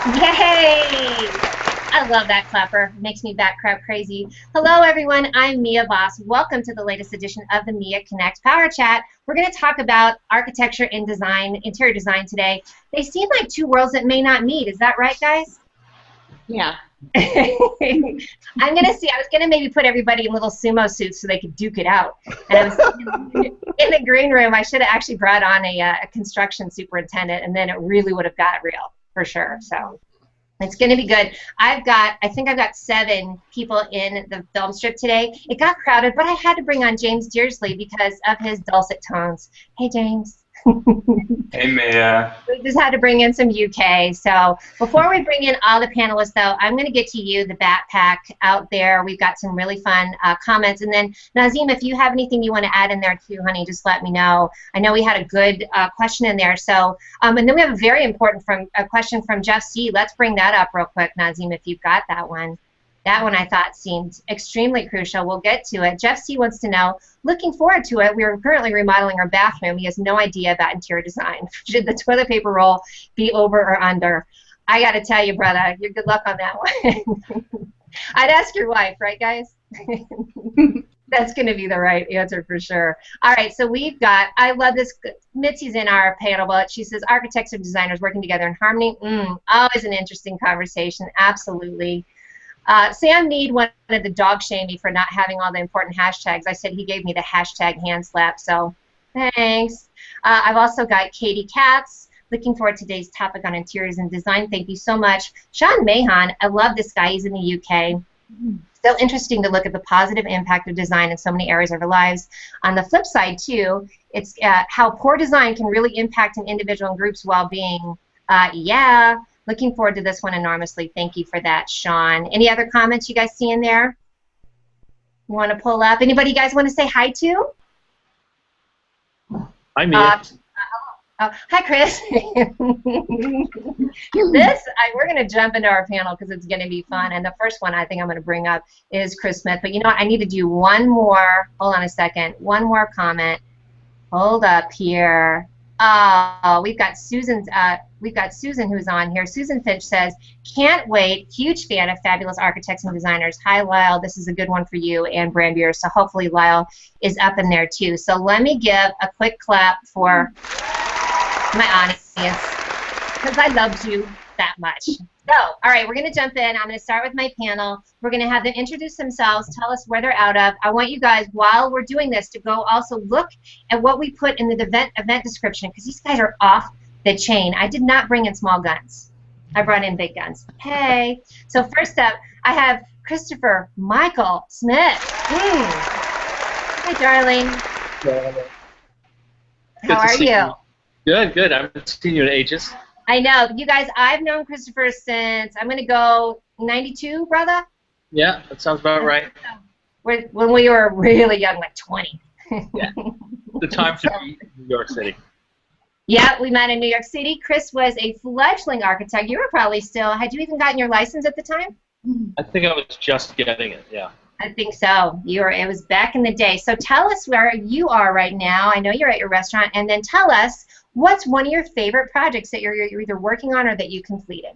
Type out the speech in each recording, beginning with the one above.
Yay! I love that clapper. Makes me back crap crazy. Hello, everyone. I'm Mia Voss. Welcome to the latest edition of the Mia Connect Power Chat. We're going to talk about architecture and design, interior design today. They seem like two worlds that may not meet. Is that right, guys? Yeah. I'm going to see. I was going to maybe put everybody in little sumo suits so they could duke it out. And I was in the green room. I should have actually brought on a construction superintendent, and then it really would have got real for sure. So it's going to be good. I think I've got 7 people in the film strip today. It got crowded, but I had to bring on James Dearsley because of his dulcet tones. Hey, James. Hey, Mia. We just had to bring in some UK. So before we bring in all the panelists, though, I'm going to get to you, the backpack out there. We've got some really fun comments. And then, Nazim, if you have anything you want to add in there, too, honey, just let me know. I know we had a good question in there. So, and then we have a very important question from Jeff C. Let's bring that up real quick, Nazim, if you've got that one. That one I thought seemed extremely crucial. We'll get to it. Jeff C. wants to know, looking forward to it. We are currently remodeling our bathroom. He has no idea about interior design. Should the toilet paper roll be over or under? I got to tell you, brother, you're good luck on that one. I'd ask your wife, right, guys? That's going to be the right answer for sure. All right, so we've got, I love this. Mitzi's in our panel, but she says, architects and designers working together in harmony. Always an interesting conversation, absolutely. Sam Need wanted to dog shame me for not having all the important hashtags. I said he gave me the hashtag hand slap, so thanks. I've also got Katie Katz. Looking forward to today's topic on interiors and design. Thank you so much. Sean Mahon, I love this guy. He's in the UK. So interesting to look at the positive impact of design in so many areas of our lives. On the flip side, too, it's how poor design can really impact an individual and group's well-being. Yeah. Looking forward to this one enormously. Thank you for that, Sean. Any other comments you guys see in there? You want to pull up? Anybody you guys want to say hi to? Hi, Mia. Hi, Chris. We're going to jump into our panel because it's going to be fun. And the first one I think I'm going to bring up is Chris Smith. But you know what? I need to do one more. Hold on a second. One more comment. Hold up here. Oh, we've got Susan who's on here. Susan Finch says, can't wait. Huge fan of fabulous architects and designers. Hi, Lyle. This is a good one for you and Brandbeer. So hopefully Lyle is up in there too. So let me give a quick clap for my audience because I loved you that much. So, all right, we're going to jump in. I'm going to start with my panel. We're going to have them introduce themselves, tell us where they're out of. I want you guys, while we're doing this, to go also look at what we put in the event description because these guys are off the chain. I did not bring in small guns. I brought in big guns. Hey. So first up, I have Christopher Michael Smith. Hi, darling. How are you? Good, good. I haven't seen you in ages. I know. You guys, I've known Christopher since, I'm going to go 92, brother? Yeah, that sounds about right. When we were really young, like 20. Yeah. The time to be in New York City. Yeah, we met in New York City. Chris was a fledgling architect. You were probably still, had you even gotten your license at the time? I think I was just getting it, yeah. I think so. It was back in the day. So tell us where you are right now. I know you're at your restaurant. And then tell us, what's one of your favorite projects that you're either working on or that you completed?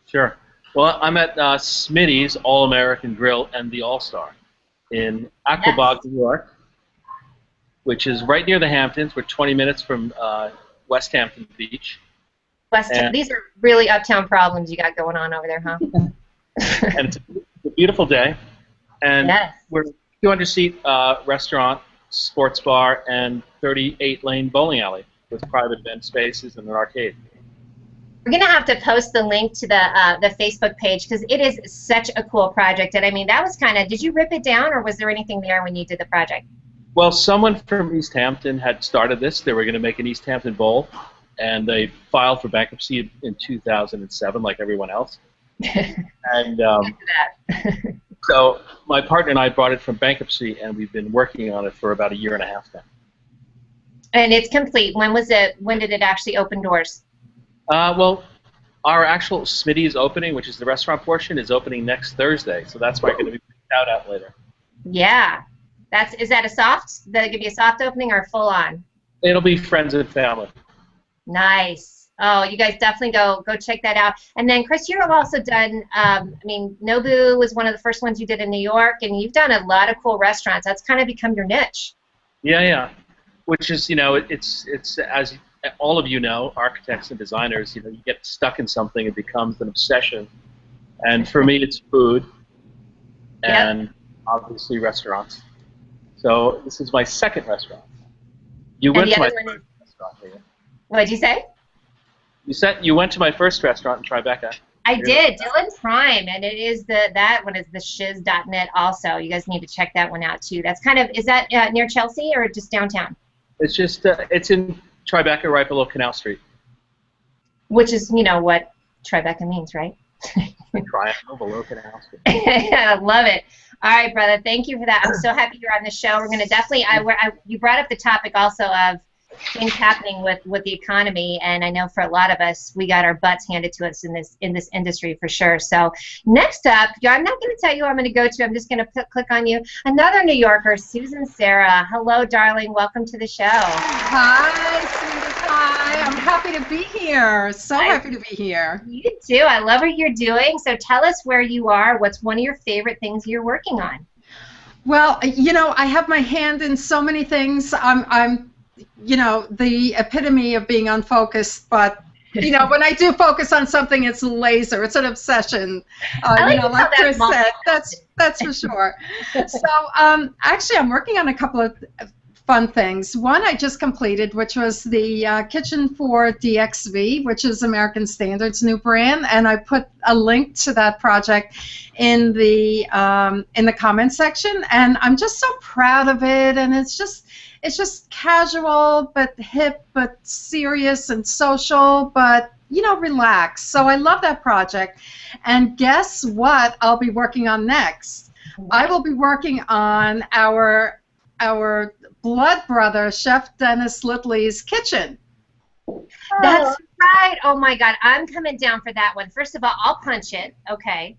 Sure. Well, I'm at Smitty's All-American Grill and the All-Star in Aquabog, New York, which is right near the Hamptons. We're 20 minutes from West Hampton Beach. These are really uptown problems you got going on over there, huh? And it's a beautiful day. And we're a 200-seat restaurant, sports bar, and 38-lane bowling alley with private event spaces and an arcade. We're going to have to post the link to the Facebook page because it is such a cool project. And I mean, that was kind of, did you rip it down or was there anything there when you did the project? Well, someone from East Hampton had started this. They were going to make an East Hampton Bowl, and they filed for bankruptcy in 2007 like everyone else. And so my partner and I brought it from bankruptcy, and we've been working on it for about 1.5 years now. And it's complete. When was it? When did it actually open doors? Well, our actual Smitty's opening, which is the restaurant portion, is opening next Thursday. So that's why I'm going to be out later. Yeah. Is that a soft? Did it give you a soft opening or full on? It'll be friends and family. Nice. Oh, you guys definitely go check that out. And then, Chris, you've also done, I mean, Nobu was one of the first ones you did in New York, and you've done a lot of cool restaurants. That's kind of become your niche. Yeah. Which is, it's as all of you know, architects and designers, you get stuck in something, it becomes an obsession. And for me, it's food and obviously restaurants. So this is my second restaurant. You went to my first restaurant here. What did you say? You went to my first restaurant in Tribeca. I did, Dylan Prime, and it is that one is the shiz.net also. You guys need to check that one out too. That's kind of, is that near Chelsea or just downtown? It's just, it's in Tribeca right below Canal Street. Which is, what Tribeca means, right? Triangle below Canal Street. I love it. All right, brother, thank you for that. I'm so happy you're on the show. We're going to definitely, you brought up the topic also of things happening with the economy, and I know for a lot of us, we got our butts handed to us in this industry for sure. So next up, I'm not going to tell you who I'm going to go to. I'm just going to click on you. Another New Yorker, Susan Serra. Hello, darling. Welcome to the show. Hi, Cindy. Hi. I'm happy to be here. Happy to be here. You too. I love what you're doing. So tell us where you are. What's one of your favorite things you're working on? Well, I have my hand in so many things. I'm the epitome of being unfocused, but when I do focus on something, it's Laizure. It's an obsession. Like Chris said, that's for sure. So actually, I'm working on a couple of fun things. One I just completed, which was the kitchen for DXV, which is American Standard's new brand, and I put a link to that project in the comment section, and I'm just so proud of it, and it's just casual but hip but serious and social but relaxed. So I love that project. And guess what I'll be working on next? I will be working on our blood brother, Chef Dennis Littley's kitchen. That's right. Oh my God, I'm coming down for that one. First of all, I'll punch it. Okay.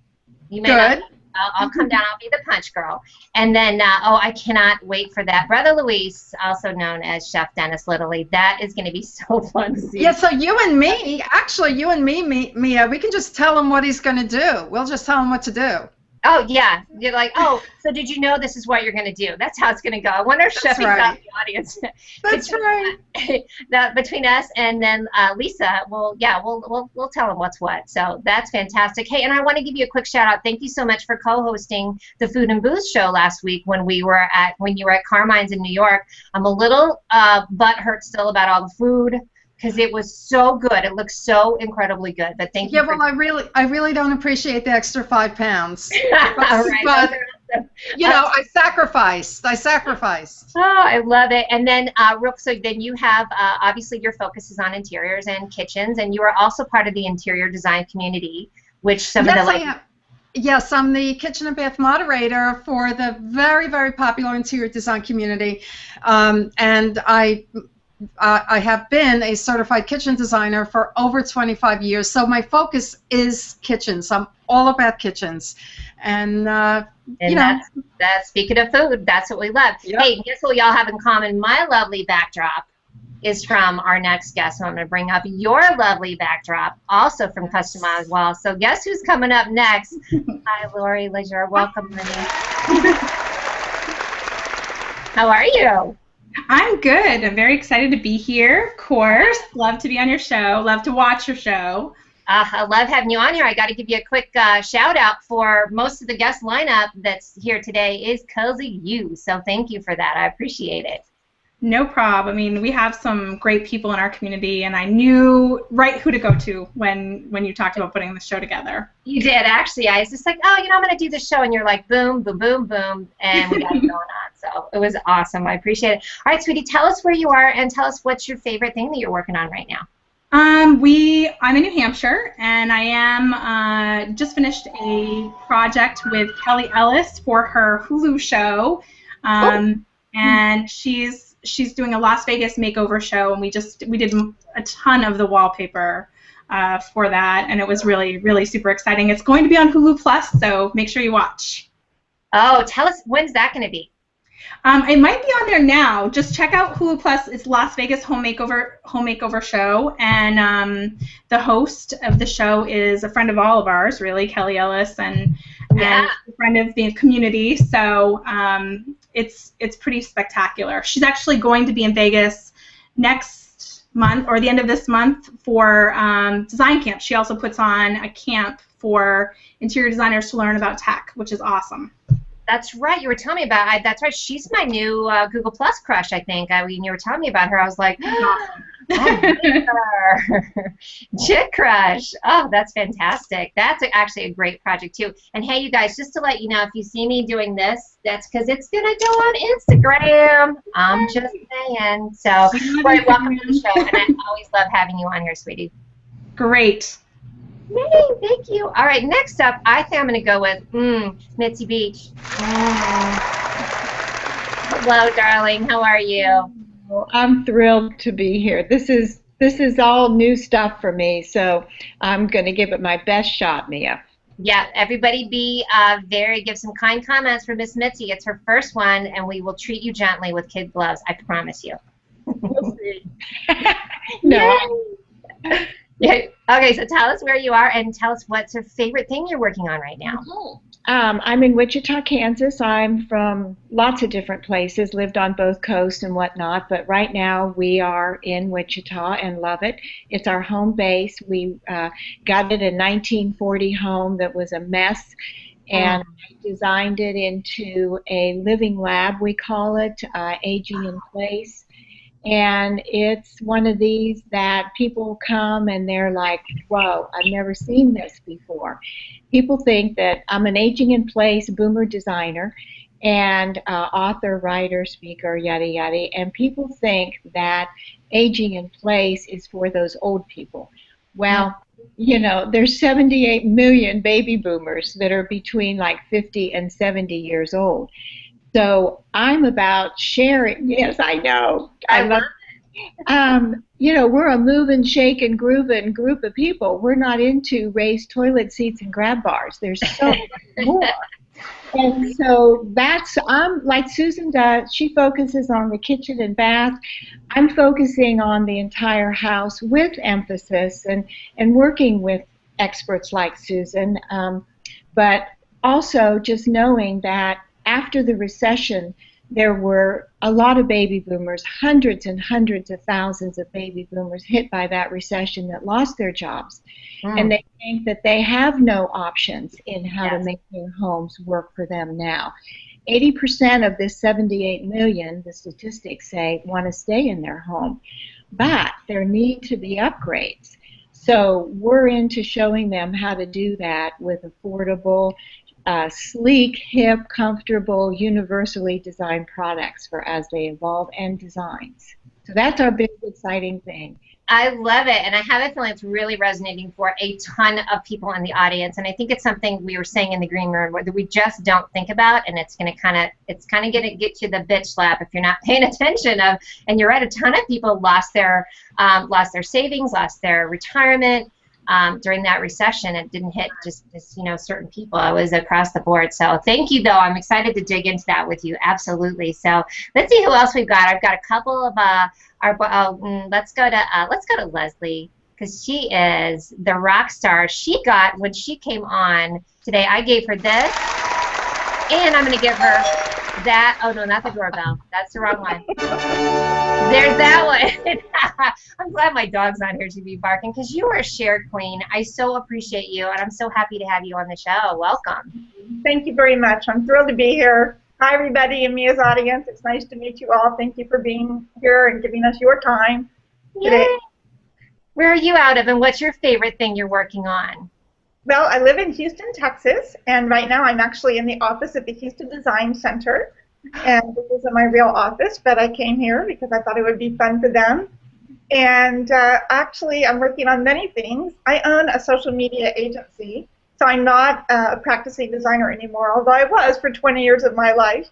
You may Good. Not. I'll come down. I'll be the punch girl. And then, I cannot wait for that. Brother Luis, also known as Chef Dennis Littley. That is going to be so fun to see. Yeah, so you and me, Mia, we can just tell him what he's going to do. We'll just tell him what to do. Oh, yeah. You're like, oh, so did you know this is what you're going to do? That's how it's going to go. I wonder if Chef is out in the audience. That's right. Between us and then Lisa, we'll tell them what's what. So that's fantastic. Hey, and I want to give you a quick shout out. Thank you so much for co-hosting the Food and Booze show last week when you were at Carmine's in New York. I'm a little butthurt still about all the food, because it was so good. It looks so incredibly good. But thank you. Yeah, well, I really don't appreciate the extra 5 pounds. But I sacrificed. Oh, I love it. And then, then you have obviously your focus is on interiors and kitchens, and you are also part of the interior design community, which I am. Yes, I'm the kitchen and bath moderator for the very, very popular interior design community, and I have been a certified kitchen designer for over 25 years, so my focus is kitchens. I'm all about kitchens, and that's speaking of food, that's what we love. Yep. Hey, guess what y'all have in common? My lovely backdrop is from our next guest. So I'm going to bring up your lovely backdrop, also from Customized Walls. So guess who's coming up next? Hi, Laurie, Laizure. Welcome, honey. How are you? I'm good. I'm very excited to be here, of course. Love to be on your show. Love to watch your show. I love having you on here. I got to give you a quick shout out for most of the guest lineup that's here today is Cozy You. So thank you for that. I appreciate it. No problem. I mean, we have some great people in our community, and I knew right who to go to when you talked about putting the show together. You did, actually. I was just like, I'm going to do the show, and you're like, boom, boom, boom, boom, and we got it going on. So it was awesome. I appreciate it. All right, sweetie, tell us where you are, and tell us what's your favorite thing that you're working on right now. I'm in New Hampshire, and I am just finished a project with Kelly Ellis for her Hulu show, and she's doing a Las Vegas makeover show, and we did a ton of the wallpaper for that, and it was really, really super exciting. It's going to be on Hulu Plus, so make sure you watch. Oh, tell us, when's that going to be? It might be on there now. Just check out Hulu Plus. It's Las Vegas Home Makeover show, and the host of the show is a friend of all of ours, really, Kelly Ellis, and a friend of the community. So it's pretty spectacular. She's actually going to be in Vegas next month or the end of this month for design camp. She also puts on a camp for interior designers to learn about tech, which is awesome. That's right. You were telling me about. That's right. She's my new Google Plus crush. I think. When you were telling me about her, I was like, I like her. Chick crush. Oh, that's fantastic. That's actually a great project too. And hey, you guys, just to let you know, if you see me doing this, that's because it's gonna go on Instagram. I'm just saying. So, Laurie, welcome to the show, and I always love having you on here, sweetie. Great. Yay, thank you. All right, next up, I think I'm going to go with Mitzi Beach. Hello, darling. How are you? I'm thrilled to be here. This is all new stuff for me, so I'm going to give it my best shot, Mia. Yeah, everybody give some kind comments for Miss Mitzi. It's her first one, and we will treat you gently with kid gloves. I promise you. We'll see. No. Yeah. Okay, so tell us where you are and tell us what's your favorite thing you're working on right now. I'm in Wichita, Kansas. I'm from lots of different places, lived on both coasts and whatnot, but right now we are in Wichita and love it. It's our home base. We got it a 1940 home that was a mess, and I designed it into a living lab, we call it, aging in place. And it's one of these that people come and they're like, whoa, I've never seen this before. People think that I'm an aging in place boomer designer and author, writer, speaker, yada, yada. And people think that aging in place is for those old people. Well, you know, there's 78 million baby boomers that are between like 50 and 70 years old. So I'm about sharing. Yes, I know. I love it. You know, we're a move and shake and groove and group of people. We're not into raised toilet seats and grab bars. There's so much more. And so I'm like Susan does. She focuses on the kitchen and bath. I'm focusing on the entire house with emphasis and working with experts like Susan. But also just knowing that after the recession, there were a lot of baby boomers, hundreds and hundreds of thousands of baby boomers hit by that recession that lost their jobs. And they think that they have no options in how to make their homes work for them now. 80% of this 78 million, the statistics say, want to stay in their home. But there need to be upgrades. So we're into showing them how to do that with affordable, sleek, hip, comfortable, universally designed products for as they evolve and designs. So that's our big, exciting thing. I love it, and I have a feeling it's really resonating for a ton of people in the audience. And I think it's something we were saying in the green room that we just don't think about, and it's going to kind of get you the bitch slap if you're not paying attention. And you're right, a ton of people lost their savings, lost their retirement. During that recession. It didn't hit just certain people. It was across the board. So thank you, though. I'm excited to dig into that with you. Absolutely. So let's see who else we've got. I've got a couple of let's go to Leslie, because she is the rock star. She got, when she came on today, I gave her this, and I'm going to give her that. Oh no, not the doorbell. That's the wrong one. There's that one. I'm glad my dog's not here to be barking, because you are a shared queen. I so appreciate you, and I'm so happy to have you on the show. Welcome. Thank you very much. I'm thrilled to be here. Hi, everybody in Mia's audience. It's nice to meet you all. Thank you for being here and giving us your time today. Yay. Where are you out of, and what's your favorite thing you're working on? Well, I live in Houston, Texas, and right now I'm actually in the office at the Houston Design Center. And this isn't my real office, but I came here because I thought it would be fun for them. And actually, I'm working on many things. I own a social media agency, so I'm not a practicing designer anymore, although I was for 20 years of my life.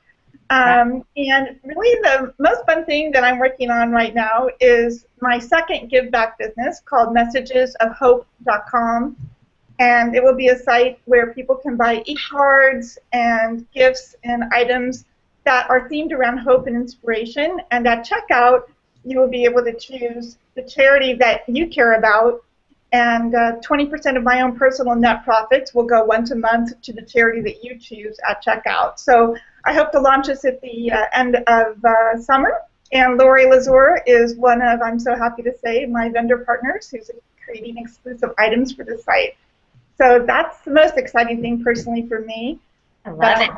And really the most fun thing that I'm working on right now is my second give back business called messagesofhope.com. And it will be a site where people can buy e-cards and gifts and items that are themed around hope and inspiration. And at checkout, you will be able to choose the charity that you care about. And 20% of my own personal net profits will go once a month to the charity that you choose at checkout. So I hope to launch this at the end of summer. And Laurie Laizure is one of, I'm so happy to say, my vendor partners who's creating exclusive items for the site. So that's the most exciting thing personally for me. I love it.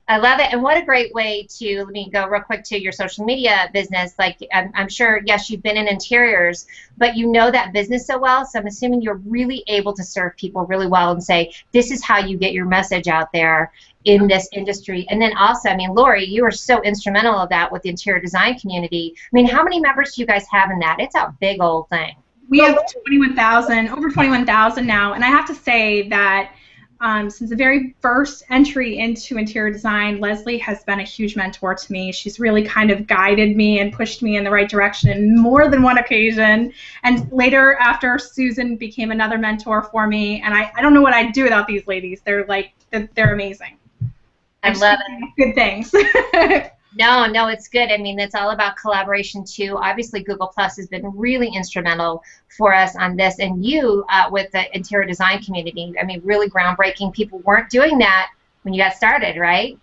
I love it, and what a great way to, let me go real quick to your social media business. Like, I'm sure, yes, you've been in interiors, but you know that business so well, so I'm assuming you're really able to serve people really well and say, this is how you get your message out there in this industry. And then also, I mean, Laurie, you were so instrumental of that with the interior design community. I mean, how many members do you guys have in that? It's a big old thing. We have 21,000, over 21,000 now, and I have to say that since the very first entry into interior design, Leslie has been a huge mentor to me. She's really kind of guided me and pushed me in the right direction in more than one occasion. And later, after Susan became another mentor for me, and I don't know what I'd do without these ladies. They're amazing. I love it. Good things. No, it's good. I mean, it's all about collaboration, too. Obviously, Google Plus has been really instrumental for us on this. And you, with the interior design community, I mean, really groundbreaking. People weren't doing that when you got started, right?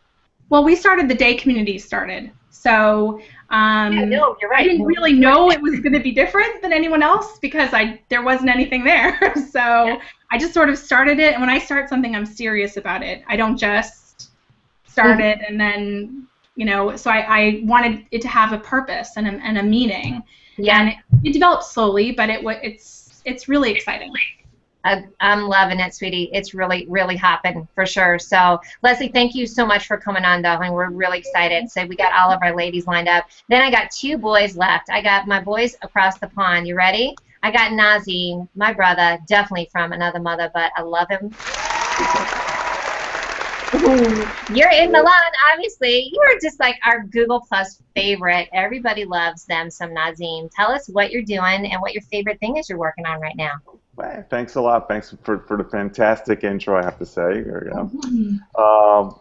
Well, we started the day community started. So yeah, no, you're right. I didn't really know it was going to be different than anyone else because there wasn't anything there. So yeah. I just sort of started it. And when I start something, I'm serious about it. I don't just start it and then... You know, so I wanted it to have a purpose and a meaning. Yeah. And it developed slowly, but it's really exciting. I'm loving it, sweetie. It's really, really hopping for sure. So, Leslie, thank you so much for coming on, though, and we're really excited. So we got all of our ladies lined up. Then I got 2 boys left. I got my boys across the pond. You ready? I got Nazim, my brother, definitely from another mother, but I love him. You're in Milan, obviously. You are just like our Google Plus favorite. Everybody loves them, some Nazim. Tell us what you're doing and what your favorite thing is you're working on right now. Well, thanks a lot. Thanks for the fantastic intro, I have to say.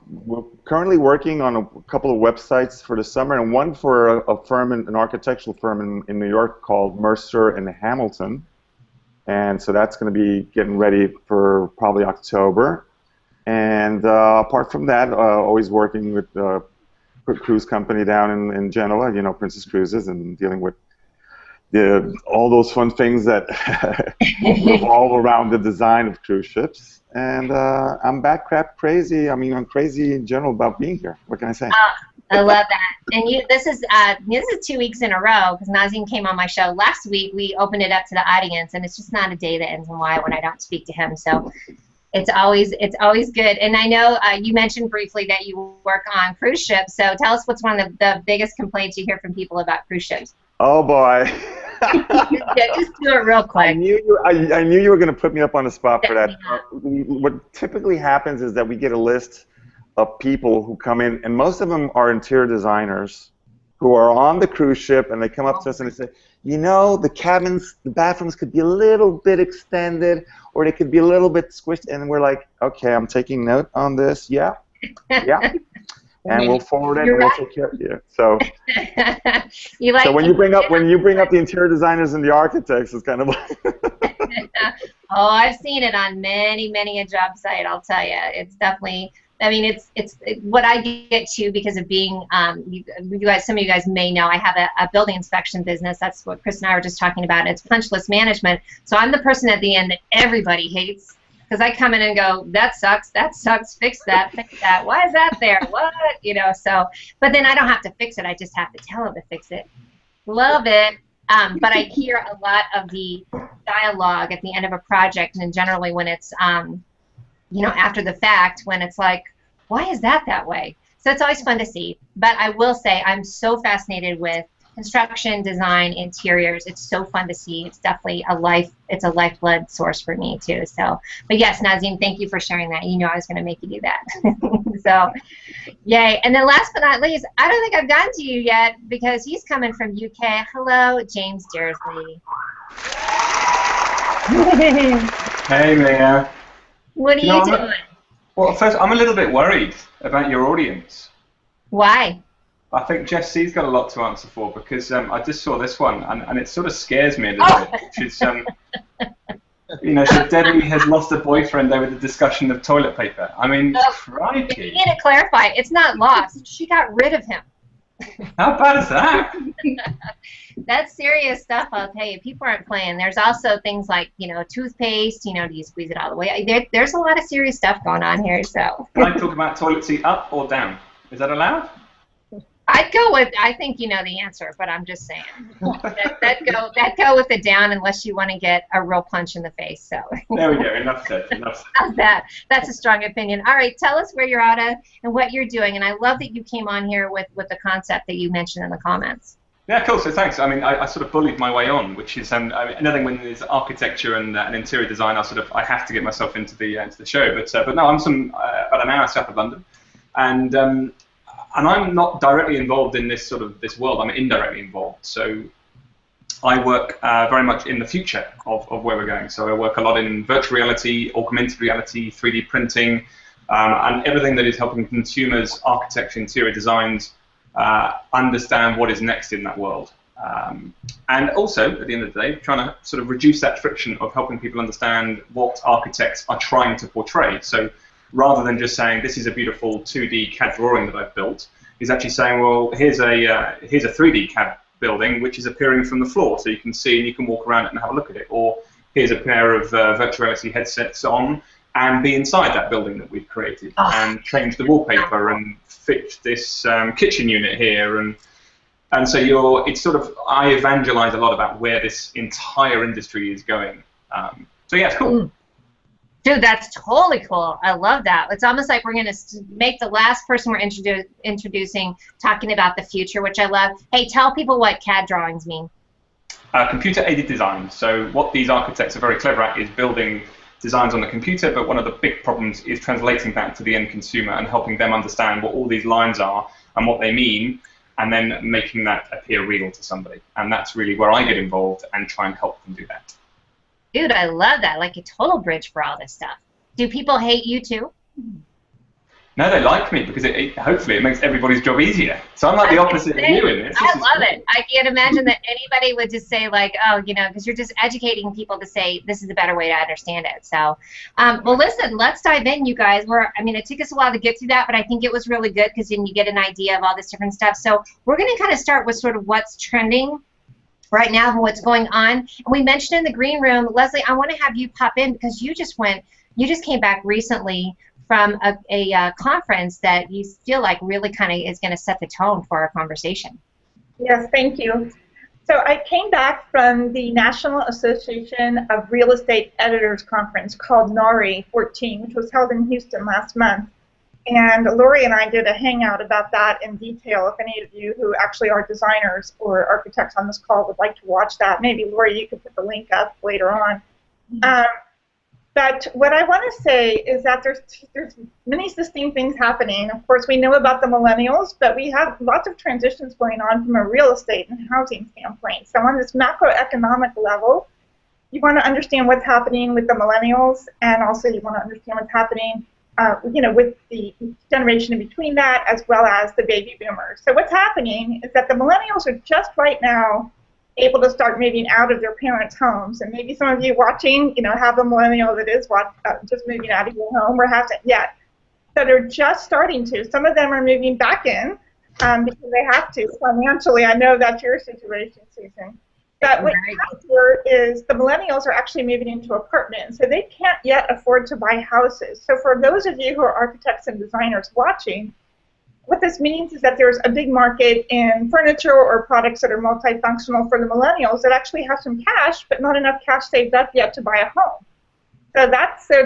We're currently working on a couple of websites for the summer, and one for a firm, an architectural firm in New York called Mercer and Hamilton. And so that's going to be getting ready for probably October. And apart from that, always working with a cruise company down in Genoa, you know, Princess Cruises, and dealing with all those fun things that revolve around the design of cruise ships. And I'm bat crap crazy. I mean, I'm crazy in general about being here. What can I say? I love that. And this is 2 weeks in a row because Nazim came on my show. Last week we opened it up to the audience, and it's just not a day that ends in Y when I don't speak to him. So. It's always good. And I know you mentioned briefly that you work on cruise ships. So tell us what's one of the biggest complaints you hear from people about cruise ships. Oh boy. Just do it real quick. I knew you were going to put me up on the spot for that. What typically happens is that we get a list of people who come in, and most of them are interior designers who are on the cruise ship, and they come up to us and they say, you know, the cabins, the bathrooms could be a little bit extended, or they could be a little bit squished, and we're like, okay, I'm taking note on this, yeah, and we'll forward it, and we'll take care of you. So, so when you bring up the interior designers and the architects, it's kind of like. Oh, I've seen it on many a job site. I'll tell you, it's definitely. I mean, it's what I get to because of being, you guys, some of you guys may know, I have a building inspection business. That's what Chris and I were just talking about. It's punch list management. So I'm the person at the end that everybody hates because I come in and go, that sucks, fix that, why is that there, what, you know, so, but then I don't have to fix it. I just have to tell them to fix it. Love it. But I hear a lot of the dialogue at the end of a project, and generally when it's, you know, after the fact, when it's like, why is that way? So it's always fun to see. But I will say I'm so fascinated with construction, design, interiors. It's so fun to see. It's definitely it's a lifeblood source for me too. So, but yes, Nazim, thank you for sharing that. You know I was going to make you do that. So, yay. And then last but not least, I don't think I've gotten to you yet because he's coming from UK. Hello, James Dearsley. Hey, Mia. What are you doing? Well, first, I'm a little bit worried about your audience Why? I think Jeff C's got a lot to answer for because I just saw this one and it sort of scares me a little bit. Which is, you know, Debbie has lost a boyfriend over the discussion of toilet paper. I mean, crikey. You need to clarify. It's not lost. She got rid of him. How bad is that? That's serious stuff, I'll tell you. People aren't playing. There's also things like, you know, toothpaste, you know, do you squeeze it all the way? There's a lot of serious stuff going on here, so. Can I talk about toilet seat up or down? Is that allowed? I'd go with, I think you know the answer, but I'm just saying. That go with the down unless you want to get a real punch in the face, so. There we go, enough said, enough said. How's that? That's a strong opinion. All right, tell us where you're out of and what you're doing, and I love that you came on here with the concept that you mentioned in the comments. Yeah, cool. So thanks. I mean, I sort of bullied my way on, which is another thing when there's architecture and interior design. I have to get myself into the show. But no, I'm about an hour south of London, and I'm not directly involved in this world. I'm indirectly involved. So I work very much in the future of where we're going. So I work a lot in virtual reality, augmented reality, 3D printing, and everything that is helping consumers, architecture, interior designs. Understand what is next in that world, and also at the end of the day trying to sort of reduce that friction of helping people understand what architects are trying to portray. So rather than just saying this is a beautiful 2D CAD drawing that I've built, is actually saying, well, here's a 3D CAD building which is appearing from the floor, so you can see and you can walk around it and have a look at it, or here's a pair of virtual reality headsets on and be inside that building that we've created and change the wallpaper and fit this kitchen unit here, and so it's sort of, I evangelize a lot about where this entire industry is going. So yeah, it's cool. Dude, that's totally cool. I love that. It's almost like we're going to make the last person we're introducing talking about the future, which I love. Hey, tell people what CAD drawings mean. Computer-aided design. So what these architects are very clever at is building designs on the computer, but one of the big problems is translating that to the end consumer and helping them understand what all these lines are and what they mean, and then making that appear real to somebody. And that's really where I get involved and try and help them do that. Dude, I love that. Like a total bridge for all this stuff. Do people hate you too? No, they like me because hopefully it makes everybody's job easier. So I'm like the opposite of you in this. I love it. I can't imagine that anybody would just say like, oh, you know, because you're just educating people to say this is a better way to understand it. So, well, listen, let's dive in, you guys. I mean, it took us a while to get through that, but I think it was really good because then you get an idea of all this different stuff. So we're going to kind of start with sort of what's trending right now and what's going on. And we mentioned in the green room, Leslie, I want to have you pop in because you just came back recently from a conference that you feel like really kind of is going to set the tone for our conversation. Yes, thank you. So I came back from the National Association of Real Estate Editors Conference called NARI 14, which was held in Houston last month. And Laurie and I did a hangout about that in detail. If any of you who actually are designers or architects on this call would like to watch that, maybe Laurie, you could put the link up later on. But what I want to say is that there's many distinct things happening. Of course, we know about the millennials, but we have lots of transitions going on from a real estate and housing standpoint. So on this macroeconomic level, you want to understand what's happening with the millennials, and also you want to understand what's happening you know, with the generation in between that, as well as the baby boomers. So what's happening is that the millennials are just right now able to start moving out of their parents' homes. And maybe some of you watching, you know, have a millennial that is just moving out of your home or hasn't yet. So they're just starting to. Some of them are moving back in because they have to financially. I know that's your situation, Susan. But what happens here is the millennials are actually moving into apartments, so they can't yet afford to buy houses. So for those of you who are architects and designers watching, what this means is that there's a big market in furniture or products that are multifunctional for the millennials that actually have some cash, but not enough cash saved up yet to buy a home. So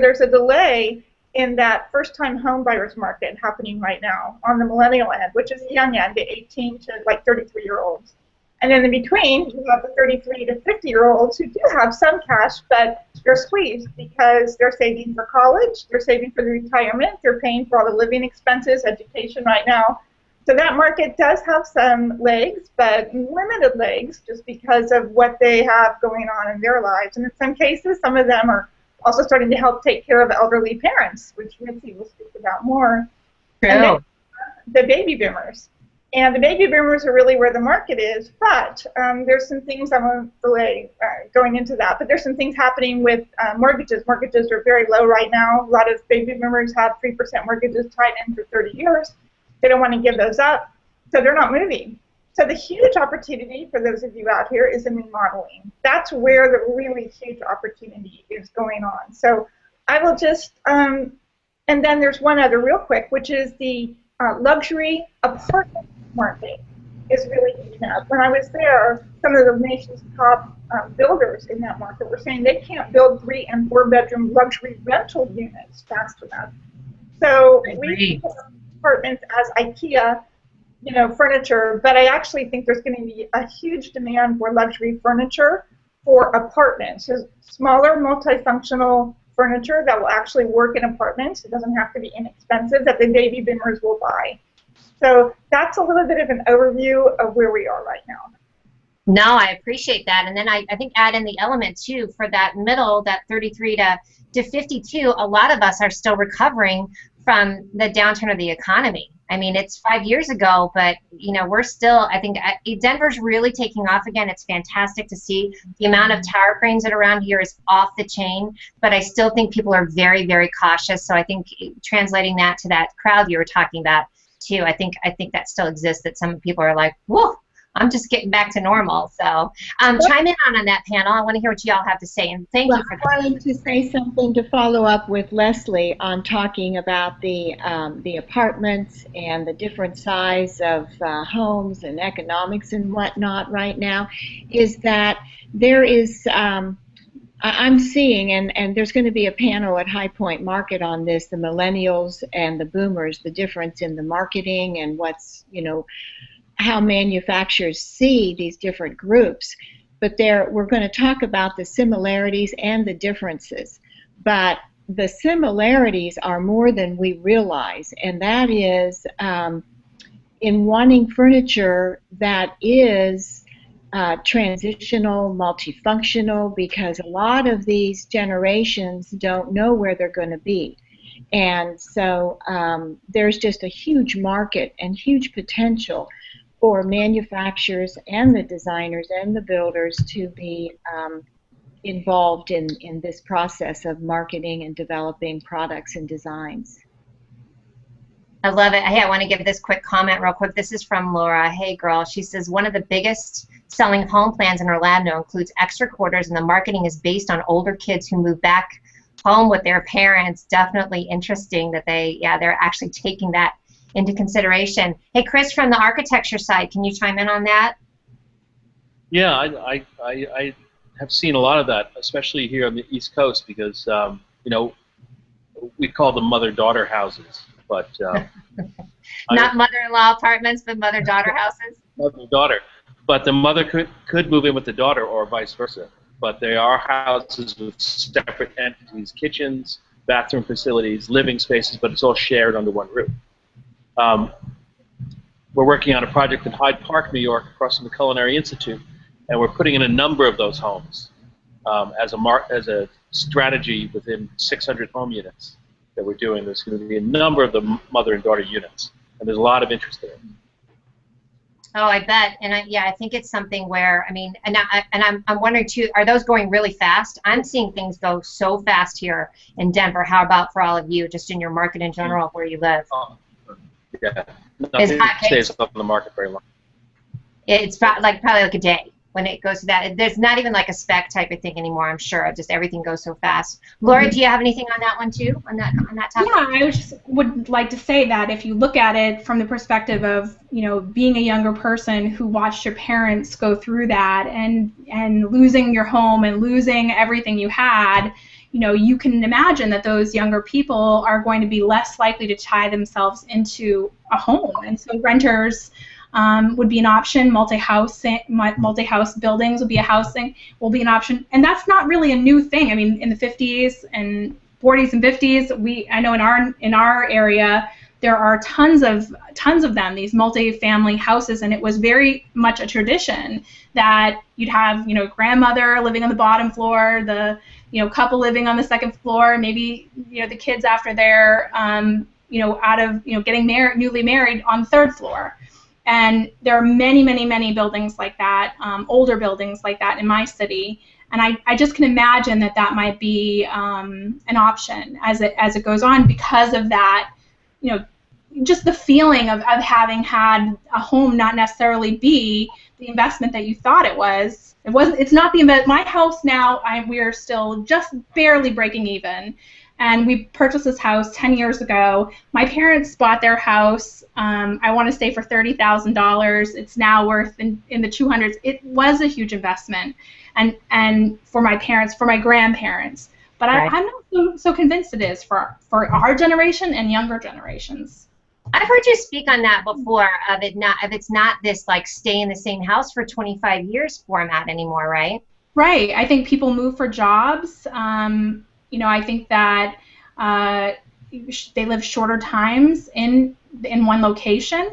there's a delay in that first-time home buyers market happening right now on the millennial end, which is the young end, the 18 to like 33-year-olds. And then in between, you have the 33 to 50-year-olds who do have some cash, but they're squeezed because they're saving for college, they're saving for the retirement, they're paying for all the living expenses, education right now. So that market does have some legs, but limited legs just because of what they have going on in their lives. And in some cases, some of them are also starting to help take care of elderly parents, which Mitzi will speak about more. True. the baby boomers. And the baby boomers are really where the market is, but there's some things, I won't delay going into that, but there's some things happening with mortgages. Mortgages are very low right now. A lot of baby boomers have 3% mortgages tied in for 30 years. They don't want to give those up, so they're not moving. So the huge opportunity for those of you out here is in remodeling. That's where the really huge opportunity is going on. So I will just, and then there's one other real quick, which is the luxury apartment market is really heating up. When I was there, some of the nation's top builders in that market were saying they can't build 3- and 4-bedroom luxury rental units fast enough. So we think of apartments as IKEA, furniture, but I actually think there's going to be a huge demand for luxury furniture for apartments. So smaller, multifunctional furniture that will actually work in apartments. It doesn't have to be inexpensive, that the baby boomers will buy. So that's a little bit of an overview of where we are right now. No, I appreciate that. And then I think add in the element, too, for that middle, that 33 to 52, a lot of us are still recovering from the downturn of the economy. I mean, it's 5 years ago, but, we're still, I think Denver's really taking off again. It's fantastic to see. The amount of tower cranes that are around here is off the chain, but I still think people are very, very cautious. So I think translating that to that crowd you were talking about, too, I think that still exists, that some people are like, whoa, I'm just getting back to normal. So chime in on that panel. I want to hear what you all have to say, and thank you for that. I wanted to say something to follow up with Leslie on talking about the apartments and the different size of homes and economics and whatnot right now, is that there is, I'm seeing, and there's going to be a panel at High Point Market on this, the millennials and the boomers, the difference in the marketing and what's, how manufacturers see these different groups. But we're going to talk about the similarities and the differences. But the similarities are more than we realize, and that is in wanting furniture that is transitional, multifunctional, because a lot of these generations don't know where they're going to be. And so there's just a huge market and huge potential for manufacturers and the designers and the builders to be involved in this process of marketing and developing products and designs. I love it. Hey, I want to give this quick comment real quick. This is from Laura. Hey, girl. She says, one of the biggest selling home plans in Orlando includes extra quarters, and the marketing is based on older kids who move back home with their parents. Definitely interesting that they're actually taking that into consideration. Hey, Chris, from the architecture side, can you chime in on that? Yeah, I have seen a lot of that, especially here on the East Coast, because we call them mother-daughter houses, but not mother-in-law apartments, but mother-daughter houses. Mother-daughter, but the mother could move in with the daughter, or vice versa. But they are houses with separate entities, kitchens, bathroom facilities, living spaces, but it's all shared under one roof. We're working on a project in Hyde Park, New York, across from the Culinary Institute, and we're putting in a number of those homes as a strategy within 600 home units that we're doing. There's going to be a number of the mother and daughter units, and there's a lot of interest in it. Oh, I bet, and I think it's something where, I mean, and I'm wondering too, are those going really fast? I'm seeing things go so fast here in Denver. How about for all of you, just in your market in general, where you live? Yeah, nothing stays up in the market very long. It's probably like a day when it goes to that. There's not even like a spec type of thing anymore, I'm sure. Just everything goes so fast. Laurie, do you have anything on that one too, on that topic? Yeah, I would like to say that if you look at it from the perspective of, being a younger person who watched your parents go through that and losing your home and losing everything you had, you can imagine that those younger people are going to be less likely to tie themselves into a home. And so renters would be an option. Multi-house buildings will be an option. And that's not really a new thing. I mean, in the 50s and 40s and 50s, I know in our area, there are tons of them, these multi-family houses, and it was very much a tradition that you'd have, grandmother living on the bottom floor, the couple living on the second floor, maybe the kids after their getting newly married on the 3rd floor. And there are many, many, many buildings like that, older buildings like that in my city. And I just can imagine that might be an option as it goes on because of that, just the feeling of having had a home not necessarily be the investment that you thought it was. It's not the investment. My house now, we are still just barely breaking even. And we purchased this house 10 years ago. My parents bought their house, I want to say for $30,000. It's now worth in the 200s. It was a huge investment, and for my parents, for my grandparents. But right. I'm not so convinced it is for our generation and younger generations. I've heard you speak on that before. If it's not this like stay in the same house for 25 years format anymore, right? Right. I think people move for jobs. I think that they live shorter times in one location.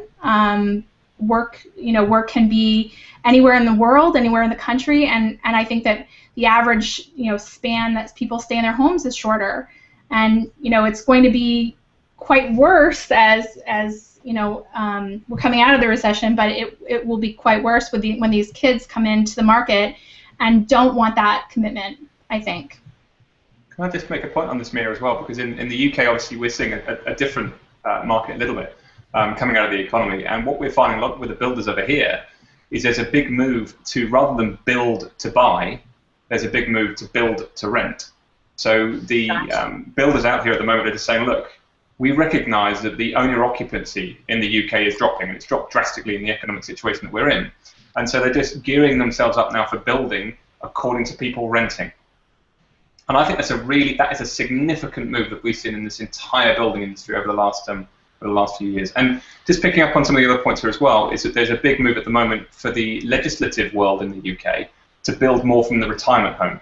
Work can be anywhere in the world, anywhere in the country, and I think that the average span that people stay in their homes is shorter, and it's going to be quite worse as we're coming out of the recession, but it will be quite worse when these kids come into the market and don't want that commitment, I think. Can I just make a point on this, Mia, as well? Because in the UK, obviously, we're seeing a different market a little bit coming out of the economy. And what we're finding a lot with the builders over here is there's a big move to, rather than build to buy, there's a big move to build to rent. So the builders out here at the moment are just saying, look, we recognize that the owner occupancy in the UK is dropping, and it's dropped drastically in the economic situation that we're in. And so they're just gearing themselves up now for building according to people renting. And I think that is a significant move that we've seen in this entire building industry over the last few years. And just picking up on some of the other points here as well, is that there's a big move at the moment for the legislative world in the UK to build more from the retirement home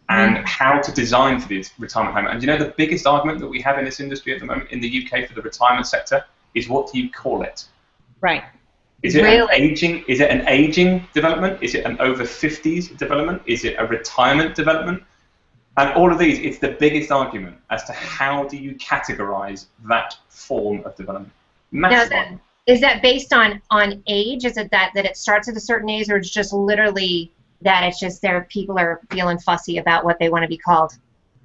and how to design for these retirement home. And the biggest argument that we have in this industry at the moment in the UK for the retirement sector is, what do you call it? Right. Is it an aging? Is it an aging development? Is it an over 50s development? Is it a retirement development? And all of these, it's the biggest argument as to how do you categorize that form of development. Massive argument. Is that based on age? Is it that it starts at a certain age, or it's just literally that it's just people are feeling fussy about what they want to be called?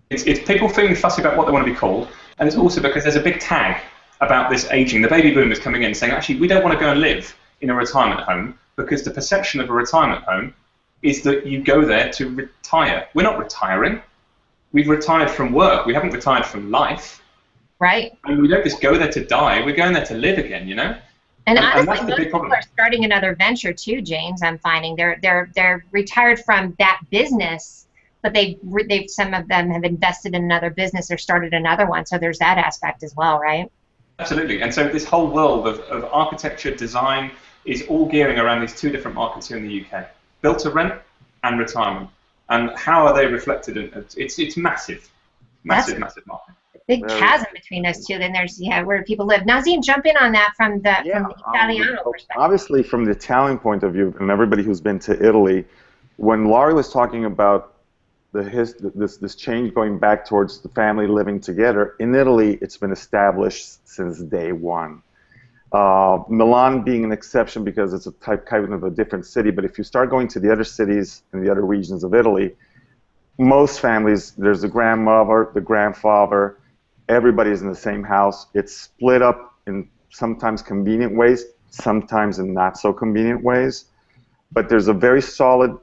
It's people feeling fussy about what they want to be called, and it's also because there's a big tag about this aging. The baby boomers coming in saying, actually, we don't want to go and live in a retirement home because the perception of a retirement home is that you go there to retire. We're not retiring. We've retired from work. We haven't retired from life. Right. And we don't just go there to die. We're going there to live again, And honestly, most people are starting another venture too, James. I'm finding they're retired from that business, but some of them have invested in another business or started another one. So there's that aspect as well, right? Absolutely. And so this whole world of architecture, design is all gearing around these two different markets here in the UK: built to rent and retirement. And how are they reflected in it? It's massive market. Big chasm between those two. Then there's where people live. Nazim, jump in on that from the Italiano perspective. Obviously, from the Italian point of view, and everybody who's been to Italy, when Laurie was talking about this change going back towards the family living together, in Italy, it's been established since day one. Milan being an exception because it's kind of a different city, but if you start going to the other cities and the other regions of Italy, most families, there's the grandmother, the grandfather, everybody's in the same house. It's split up in sometimes convenient ways, sometimes in not so convenient ways, but there's a very solid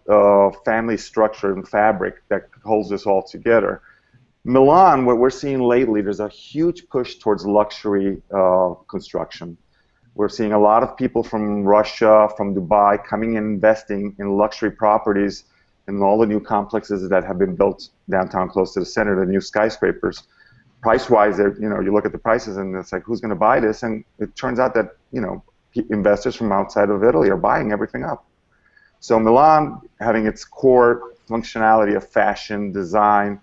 family structure and fabric that holds this all together. Milan, what we're seeing lately, there's a huge push towards luxury construction. We're seeing a lot of people from Russia, from Dubai, coming in investing in luxury properties in all the new complexes that have been built downtown close to the center, the new skyscrapers. Price-wise, you look at the prices and it's like, who's going to buy this? And it turns out that investors from outside of Italy are buying everything up. So Milan, having its core functionality of fashion, design,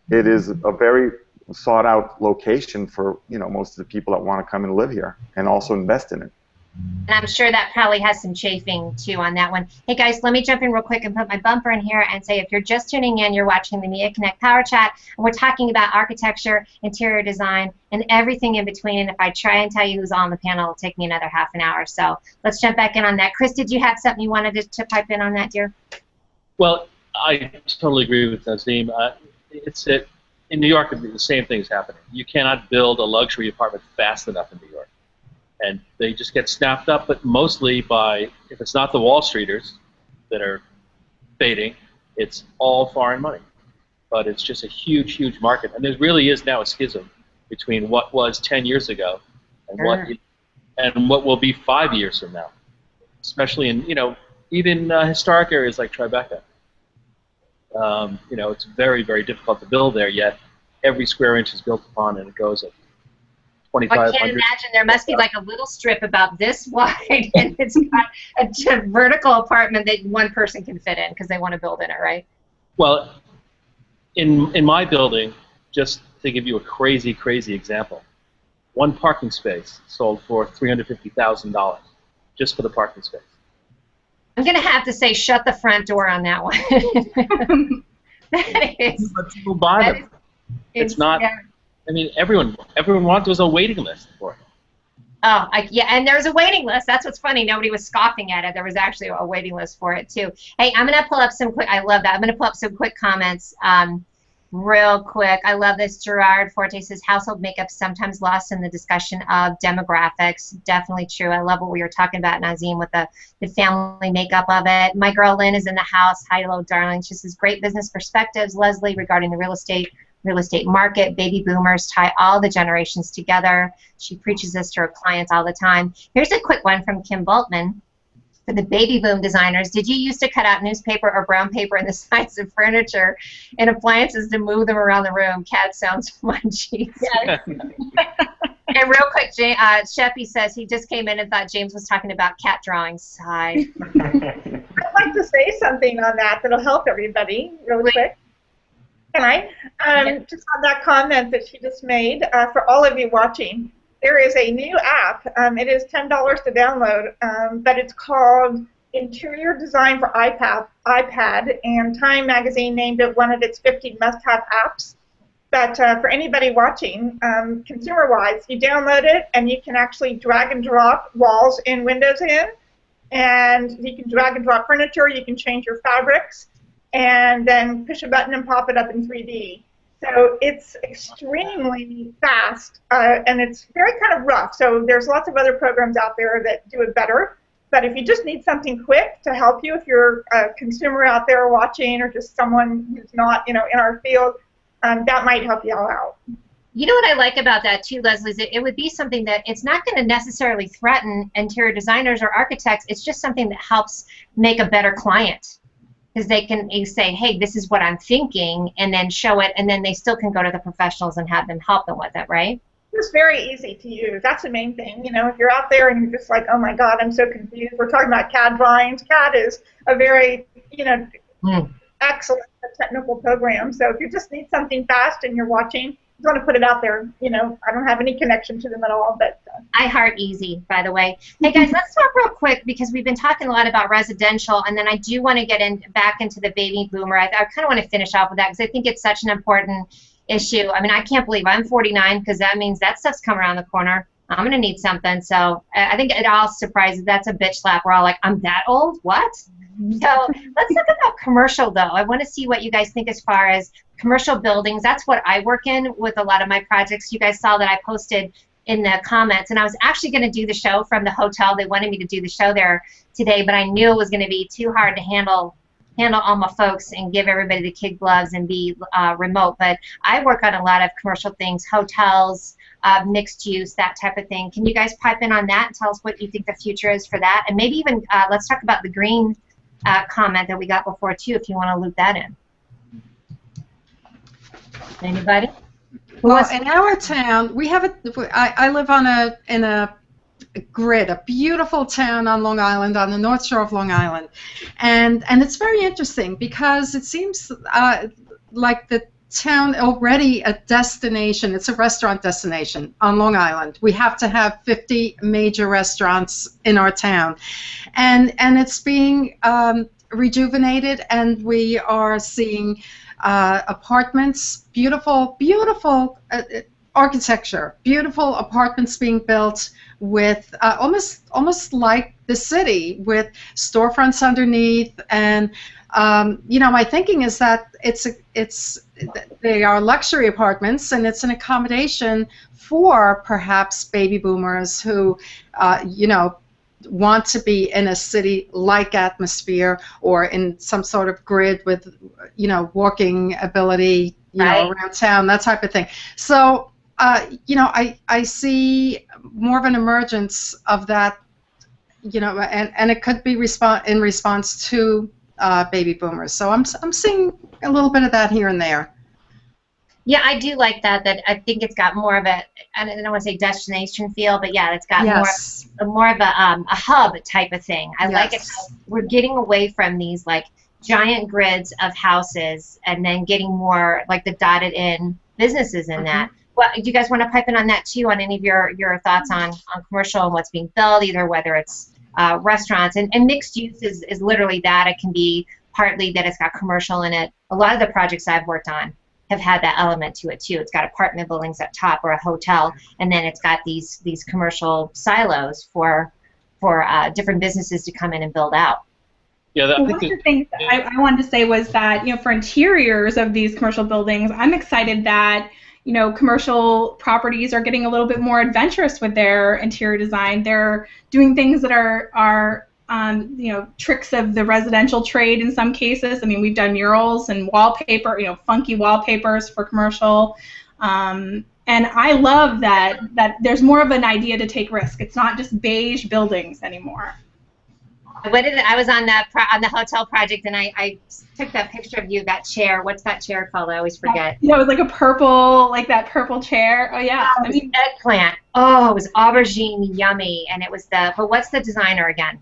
it is a very sought-out location for most of the people that want to come and live here and also invest in it. And I'm sure that probably has some chafing, too, on that one. Hey, guys, let me jump in real quick and put my bumper in here and say if you're just tuning in, you're watching the Mia Connect Power Chat, and we're talking about architecture, interior design, and everything in between. And if I try and tell you who's on the panel, it'll take me another half an hour. So let's jump back in on that. Chris, did you have something you wanted to pipe in on that, dear? Well, I totally agree with Nazim. In New York, the same thing is happening. You cannot build a luxury apartment fast enough in New York. And they just get snapped up, but mostly by, if it's not the Wall Streeters that are fading, it's all foreign money. But it's just a huge, huge market. And there really is now a schism between what was 10 years ago and what will be 5 years from now, especially in, even historic areas like Tribeca. It's very, very difficult to build there, yet every square inch is built upon, and it goes at 2,500. I can't imagine. There must be like a little strip about this wide, and it's got a vertical apartment that one person can fit in because they want to build in it, right? Well, in my building, just to give you a crazy, crazy example, one parking space sold for $350,000 just for the parking space. I'm going to have to say shut the front door on that one. That is. But people buy them. It's not. Yeah. I mean, everyone wants. There's a waiting list for it. Oh, yeah, and there's a waiting list. That's what's funny. Nobody was scoffing at it. There was actually a waiting list for it too. Hey, I'm gonna pull up some quick. I love that. I'm gonna pull up some quick comments, real quick. I love this. Gerard Forte says household makeup sometimes lost in the discussion of demographics. Definitely true. I love what we were talking about, Nazim, with the family makeup of it. My girl Lynn is in the house. Hi, hello, darling. She says great business perspectives, Leslie, regarding the real estate market. Baby boomers tie all the generations together. She preaches this to her clients all the time. Here's a quick one from Kim Boltman. For the baby boom designers, did you used to cut out newspaper or brown paper in the sides of furniture and appliances to move them around the room? Cat sounds fun. Yes. And real quick, Sheffy says he just came in and thought James was talking about cat drawings. Sigh. I'd like to say something on that that'll help everybody really quick. Can I? Just on that comment that she just made, for all of you watching, there is a new app. It is $10 to download, but it's called Interior Design for iPad, and Time Magazine named it one of its 50 must-have apps. But for anybody watching, consumer-wise, you download it, and you can actually drag and drop walls and windows in, and you can drag and drop furniture, you can change your fabrics, and then push a button and pop it up in 3D. So it's extremely fast, and it's very kind of rough. So there's lots of other programs out there that do it better. But if you just need something quick to help you, if you're a consumer out there watching or just someone who's not, in our field, that might help you all out. You know what I like about that too, Leslie, is it would be something that it's not going to necessarily threaten interior designers or architects. It's just something that helps make a better client. Because they can say, hey, this is what I'm thinking, and then show it, and then they still can go to the professionals and have them help them with it, right? It's very easy to use. That's the main thing. If you're out there and you're just like, oh my God, I'm so confused. We're talking about CAD drawings. CAD is a very, excellent technical program. So if you just need something fast and you're watching, you want to put it out there. I don't have any connection to them at all, but I heart easy, by the way. Hey guys, let's talk real quick because we've been talking a lot about residential, and then I do want to get back into the baby boomer. I kind of want to finish off with that because I think it's such an important issue. I mean, I can't believe I'm 49 because that means that stuff's coming around the corner. I'm going to need something. So I think it all surprises. That's a bitch slap. We're all like, I'm that old? What? So let's talk about commercial, though. I want to see what you guys think as far as commercial buildings. That's what I work in with a lot of my projects. You guys saw that I posted in the comments, and I was actually going to do the show from the hotel. They wanted me to do the show there today, but I knew it was going to be too hard to handle all my folks and give everybody the kid gloves and be remote. But I work on a lot of commercial things, hotels, mixed use, that type of thing. Can you guys pipe in on that and tell us what you think the future is for that? And maybe even let's talk about the green comment that we got before too, if you want to loop that in. Anybody? Well, in our town, we have I live in a grid, a beautiful town on Long Island, on the North Shore of Long Island, and it's very interesting because it seems like town already a destination. It's a restaurant destination on Long Island. We have to have 50 major restaurants in our town, and it's being rejuvenated, and we are seeing apartments, beautiful architecture, beautiful apartments being built with almost like the city, with storefronts underneath. And my thinking is that they are luxury apartments, and it's an accommodation for perhaps baby boomers who want to be in a city-like atmosphere, or in some sort of grid with walking ability around town, that type of thing. So I see more of an emergence of that, and it could be in response to baby boomers. So I'm seeing a little bit of that here and there. Yeah, I do like that. That I think it's got more of a, I don't want to say destination feel, but yeah, it's got more of a hub type of thing. I like it. We're getting away from these like giant grids of houses, and then getting more like the dotted in businesses in that. Well, do you guys want to pipe in on that too? On any of your thoughts on commercial and what's being built, either whether it's restaurants and mixed use is literally that. It can be partly that it's got commercial in it. A lot of the projects I've worked on have had that element to it too. It's got apartment buildings up top or a hotel, and then it's got these commercial silos for different businesses to come in and build out. Yeah, one of the things I wanted to say was that for interiors of these commercial buildings, I'm excited that commercial properties are getting a little bit more adventurous with their interior design. They're doing things that are tricks of the residential trade in some cases. I mean, we've done murals and wallpaper, funky wallpapers for commercial. And I love that there's more of an idea to take risk. It's not just beige buildings anymore. I was on the hotel project, and I took that picture of you, that chair. What's that chair called? I always forget. Yeah, it was like that purple chair. Oh yeah. I mean, eggplant. Oh, it was aubergine yummy, and it was but what's the designer again?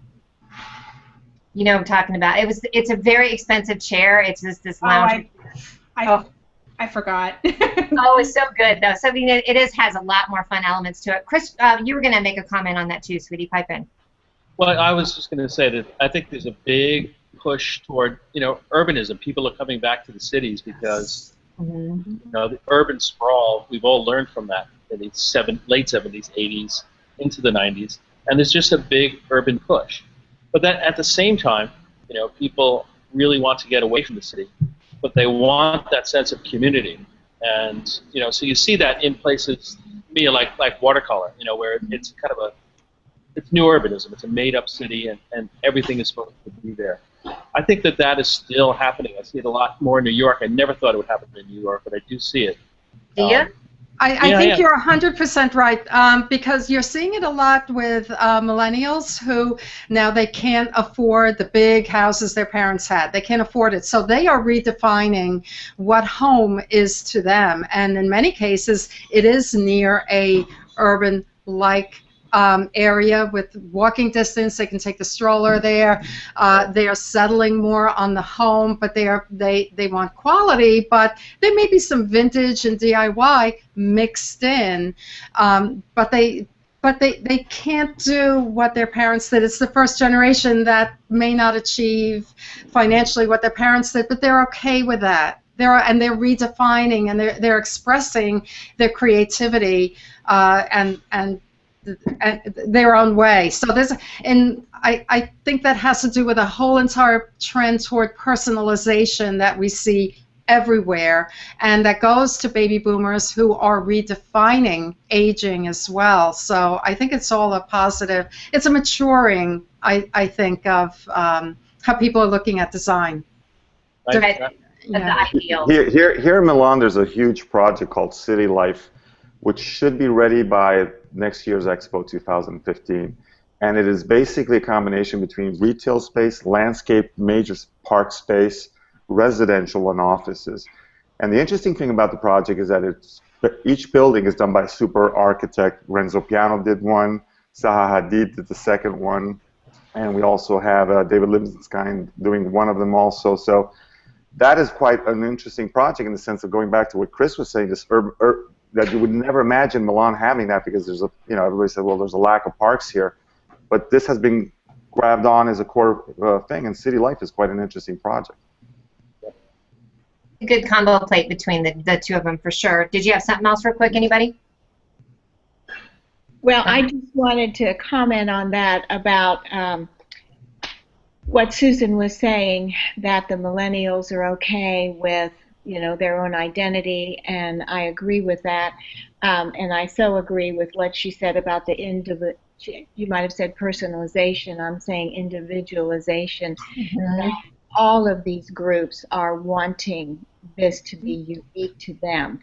You know what I'm talking about. It's a very expensive chair. It's this lounge. I forgot. Oh, it's so good though. So I mean, it has a lot more fun elements to it. Chris, you were gonna make a comment on that too, sweetie. Pipe in. Well, I was just going to say that I think there's a big push toward, urbanism. People are coming back to the cities because, the urban sprawl, we've all learned from that in the late 70s, 80s, into the 90s, and there's just a big urban push. But then at the same time, people really want to get away from the city, but they want that sense of community. And, so you see that in places, like Watercolor, where it's kind of it's new urbanism. It's a made-up city, and everything is supposed to be there. I think that is still happening. I see it a lot more in New York. I never thought it would happen in New York, but I do see it. Do you? I think you're 100% right, because you're seeing it a lot with millennials who now they can't afford the big houses their parents had. They can't afford it. So they are redefining what home is to them. And in many cases, it is near a urban-like area with walking distance. They can take the stroller there. They are settling more on the home, but they want quality. But there may be some vintage and DIY mixed in, but they can't do what their parents did. It's the first generation that may not achieve financially what their parents did, but they're okay with that. They're redefining, and they're expressing their creativity and their own way. So I think that has to do with a whole entire trend toward personalization that we see everywhere, and that goes to baby boomers who are redefining aging as well. So I think it's all a positive. It's a maturing, I think, of how people are looking at design. Here in Milan, there's a huge project called City Life, which should be ready by next year's Expo 2015. And it is basically a combination between retail space, landscape, major park space, residential, and offices. And the interesting thing about the project is that each building is done by a super architect. Renzo Piano did one, Zaha Hadid did the second one, and we also have David Libenstein doing one of them also. So that is quite an interesting project in the sense of going back to what Chris was saying, this that you would never imagine Milan having that because there's a, you know, everybody said, well, there's a lack of parks here, but this has been grabbed on as a core thing, and City Life is quite an interesting project. A good combo plate between the two of them for sure. Did you have something else real quick, anybody? Well, I just wanted to comment on that about what Susan was saying, that the millennials are okay with, you know, their own identity, and I agree with that. And I so agree with what she said about the you might have said personalization. I'm saying individualization. Mm-hmm. All of these groups are wanting this to be unique to them.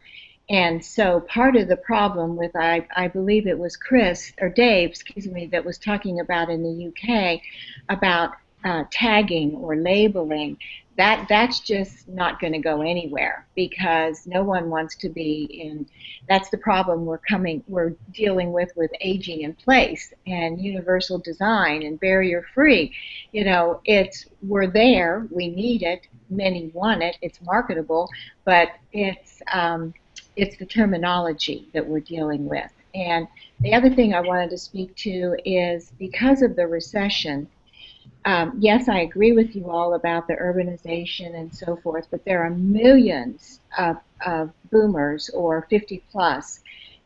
And so part of the problem with, I believe it was Chris, or Dave, excuse me, that was talking about in the UK about tagging or labeling, that's just not going to go anywhere because no one wants to be in. That's the problem we're dealing with aging in place and universal design and barrier free. You know, we're there, we need it, many want it, it's marketable, but it's the terminology that we're dealing with. And the other thing I wanted to speak to is because of the recession. Yes, I agree with you all about the urbanization and so forth, but there are millions of boomers or 50 plus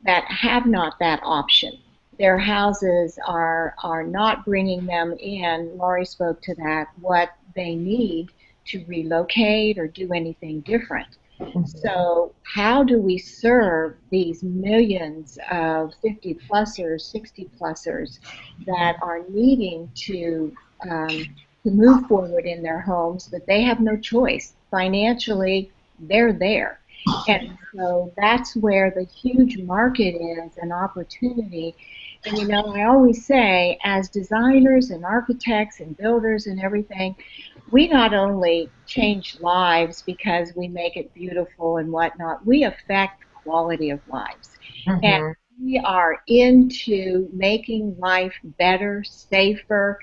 that have not that option. Their houses are not bringing them in, Laurie spoke to that, what they need to relocate or do anything different. So how do we serve these millions of 50-plussers, 60-plussers that are needing to move forward in their homes, but they have no choice. Financially, they're there. And so that's where the huge market is, an opportunity. And you know, I always say, as designers and architects and builders and everything, we not only change lives because we make it beautiful and whatnot, we affect quality of lives. Mm-hmm. And we are into making life better, safer,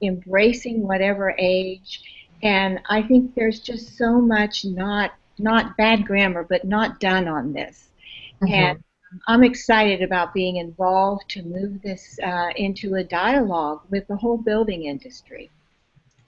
embracing whatever age, and I think there's just so much not bad grammar, but not done on this. Mm-hmm. And I'm excited about being involved to move this into a dialogue with the whole building industry.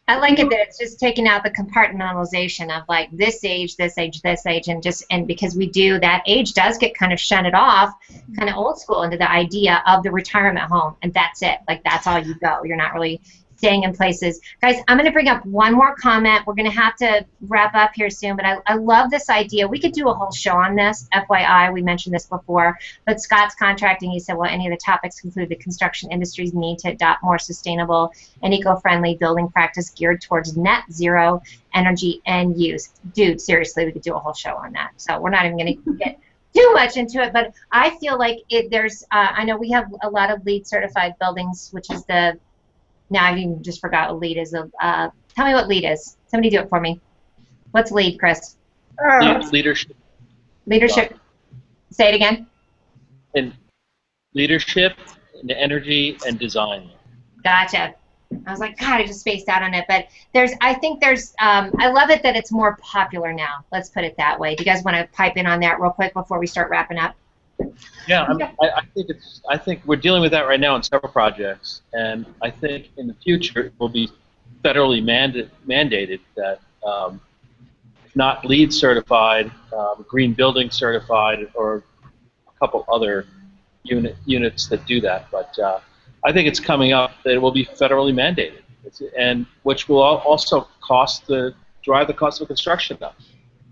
I like it that it's just taking out the compartmentalization of like this age, this age, this age, and because we do, that age does get kind of shunted off, kind of old school into the idea of the retirement home, and that's it. Like that's all you go. You're not really staying in places. Guys, I'm going to bring up one more comment. We're going to have to wrap up here soon, but I love this idea. We could do a whole show on this. FYI, we mentioned this before, but Scott's contracting, he said, well, any of the topics include the construction industry's need to adopt more sustainable and eco-friendly building practice geared towards net zero energy and use. Dude, seriously, we could do a whole show on that. So we're not even going to get too much into it, but I feel like there's, I know we have a lot of LEED certified buildings, which is the, now I even just forgot what LEED is. Tell me what LEED is. Somebody do it for me. What's LEED, Chris? Leadership. Leadership. Say it again. In leadership, in energy, and design. Gotcha. I was like, God, I just spaced out on it. But I think there's, I love it that it's more popular now. Let's put it that way. Do you guys want to pipe in on that real quick before we start wrapping up? Yeah, I think we're dealing with that right now in several projects, and I think in the future it will be federally mandated that if not LEED certified, green building certified, or a couple other units that do that. But I think it's coming up that it will be federally mandated, and which will also drive the cost of construction up.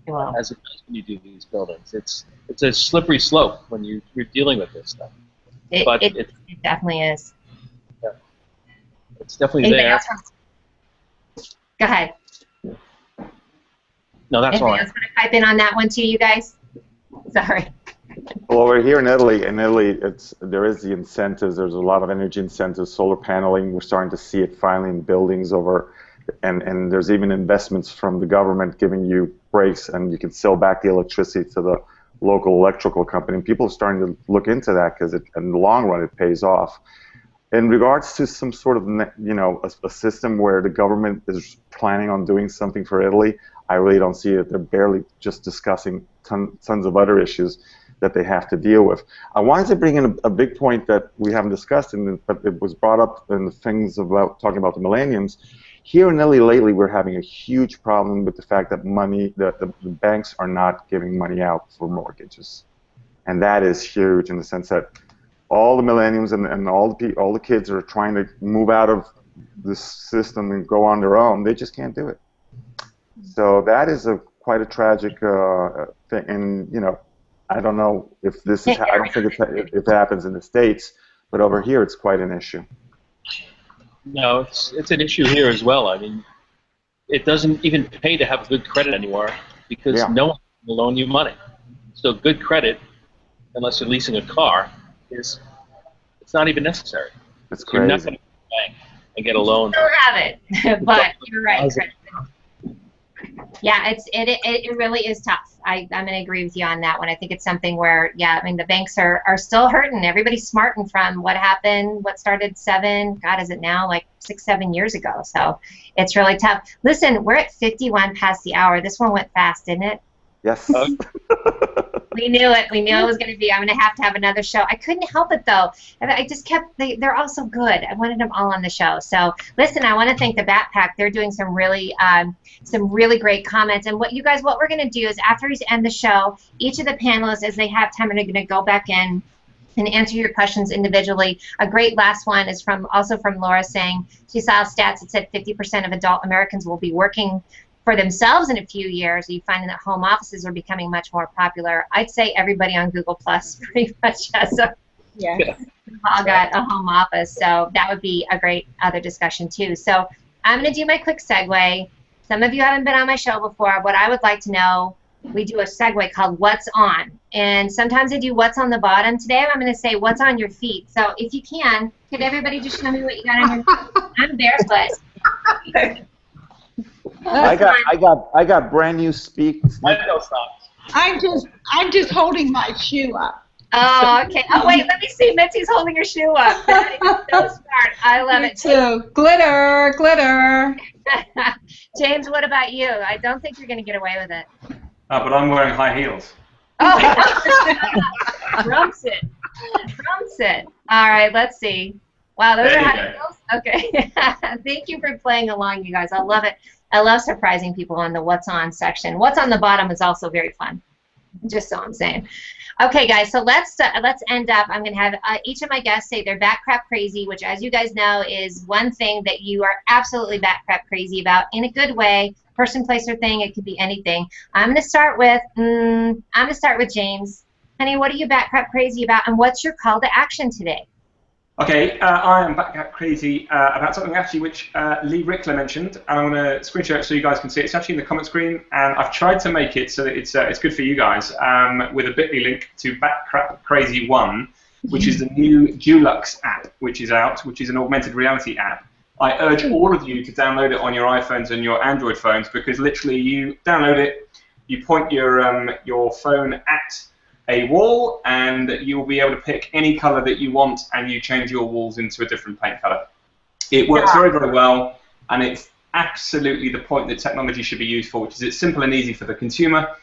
Wow. As it does when you do these buildings. It's a slippery slope when you're dealing with this stuff. It definitely is. Yeah. It's definitely there. Go ahead. No, that's all right. Anything else want to pipe in on that one too, you guys? Sorry. Well, we're here in Italy. In Italy, there is the incentives. There's a lot of energy incentives, solar paneling. We're starting to see it finally in buildings and there's even investments from the government giving you breaks, and you can sell back the electricity to the local electrical company. And people are starting to look into that because in the long run it pays off. In regards to some sort of, a system where the government is planning on doing something for Italy, I really don't see it. They're barely just discussing tons of other issues that they have to deal with. I wanted to bring in a big point that we haven't discussed, but it was brought up in the things about talking about the millenniums. Here in Italy lately, we're having a huge problem with the fact that the banks are not giving money out for mortgages, and that is huge in the sense that all the millenniums and all the kids are trying to move out of this system and go on their own. They just can't do it. So that is quite a tragic thing, and you know, I don't know if this is. I don't think if it happens in the States, but over here it's quite an issue. No, it's an issue here as well. I mean, it doesn't even pay to have good credit anymore because no one will loan you money. So good credit, unless you're leasing a car, it's not even necessary. It's crazy. You're not going to go to the bank and get a loan. Still have it, but you're right. Yeah, it really is tough. I'm going to agree with you on that one. I think it's something where, yeah, I mean, the banks are still hurting. Everybody's smarting from what happened, what started is it now, like 6-7 years ago. So it's really tough. Listen, we're at 51 past the hour. This one went fast, didn't it? Yes. We knew it. We knew it was going to be. I'm going to have another show. I couldn't help it, though. I just kept, they're all so good. I wanted them all on the show. So, listen, I want to thank the Backpack. They're doing some really great comments. And what we're going to do is after we end the show, each of the panelists, as they have time, are going to go back in and answer your questions individually. A great last one is also from Laura saying she saw stats that said 50% of adult Americans will be working for themselves in a few years. You find that home offices are becoming much more popular. I'd say everybody on Google Plus pretty much has all got a home office, so that would be a great other discussion too. So I'm going to do my quick segue. Some of you haven't been on my show before. What I would like to know, we do a segue called What's On, and sometimes I do What's on the bottom. Today I'm going to say What's on your feet. So if you can, could everybody just show me what you got on your feet? I'm barefoot. I got brand new sneakers. I'm just holding my shoe up. Oh, okay. Oh, wait, let me see. Mitzi's holding her shoe up. That is so smart. I love it. Too. Glitter, glitter. James, what about you? I don't think you're going to get away with it. But I'm wearing high heels. Oh, trumps it. All right, let's see. Wow, those are high heels? Okay. Thank you for playing along, you guys. I love it. I love surprising people on the What's On section. What's on the bottom is also very fun, just so I'm saying. Okay, guys, so let's end up. I'm going to have each of my guests say they're back crap crazy, which, as you guys know, is one thing that you are absolutely back crap crazy about in a good way. Person, place, or thing. It could be anything. I'm going to start with James. Honey, what are you back crap crazy about, and what's your call to action today? Okay, I am back crazy about something actually which Lee Rickler mentioned, and I'm going to screen share it so you guys can see it. It's actually in the comment screen, and I've tried to make it so that it's good for you guys with a bit.ly link to Backcrap Crazy 1, which is the new Dulcet app, which is out, which is an augmented reality app. I urge all of you to download it on your iPhones and your Android phones, because literally you download it, you point your phone at a wall, and you will be able to pick any color that you want, and you change your walls into a different paint color. It works very, very well, and it's absolutely the point that technology should be used for, which is it's simple and easy for the consumer,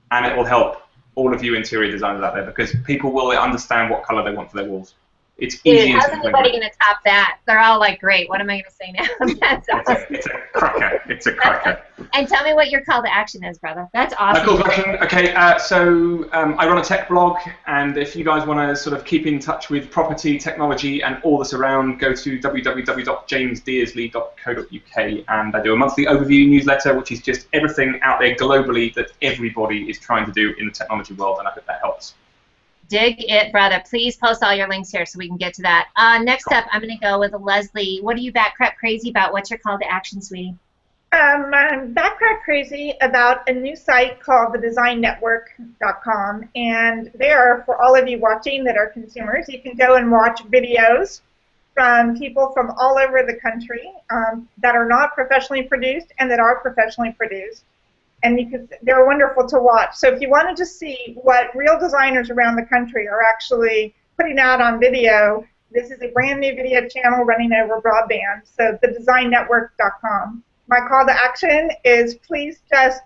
and it will help all of you interior designers out there, because people will understand what color they want for their walls. It's easy. Dude, how's anybody going to top that? They're all like, great, what am I going to say now? That's awesome. It's a cracker. It's a cracker. And tell me what your call to action is, brother. That's awesome. Call to action. Okay, so I run a tech blog, and if you guys want to sort of keep in touch with property, technology, and all this around, go to www.jamesdearsley.co.uk, and I do a monthly overview newsletter, which is just everything out there globally that everybody is trying to do in the technology world, and I hope that helps. Dig it, brother. Please post all your links here so we can get to that. Next up, I'm going to go with Leslie. What are you back crap crazy about? What's your call to action, sweetie? I'm back crap crazy about a new site called thedesignnetwork.com, and there, for all of you watching that are consumers, you can go and watch videos from people from all over the country that are not professionally produced and that are professionally produced. And they're wonderful to watch. So if you want to just see what real designers around the country are actually putting out on video, this is a brand new video channel running over broadband. So thedesignnetwork.com. my call to action is please just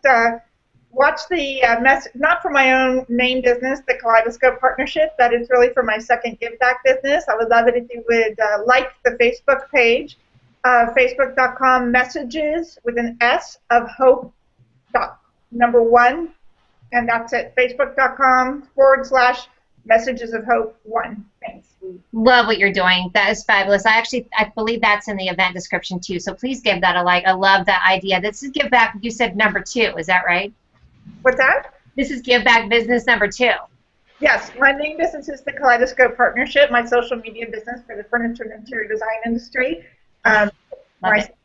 watch the message, not for my own main business, the Kaleidoscope Partnership, that is really for my second give back business. I would love it if you would like the Facebook page, facebook.com messages with an S of hope #1, and that's it, facebook.com/messages of hope 1. Thanks. Love what you're doing. That is fabulous. I believe that's in the event description too. So please give that a like. I love that idea. This is give back. You said #2. Is that right? What's that? This is give back business #2. Yes, my main business is the Kaleidoscope Partnership, my social media business for the furniture and interior design industry. Love it.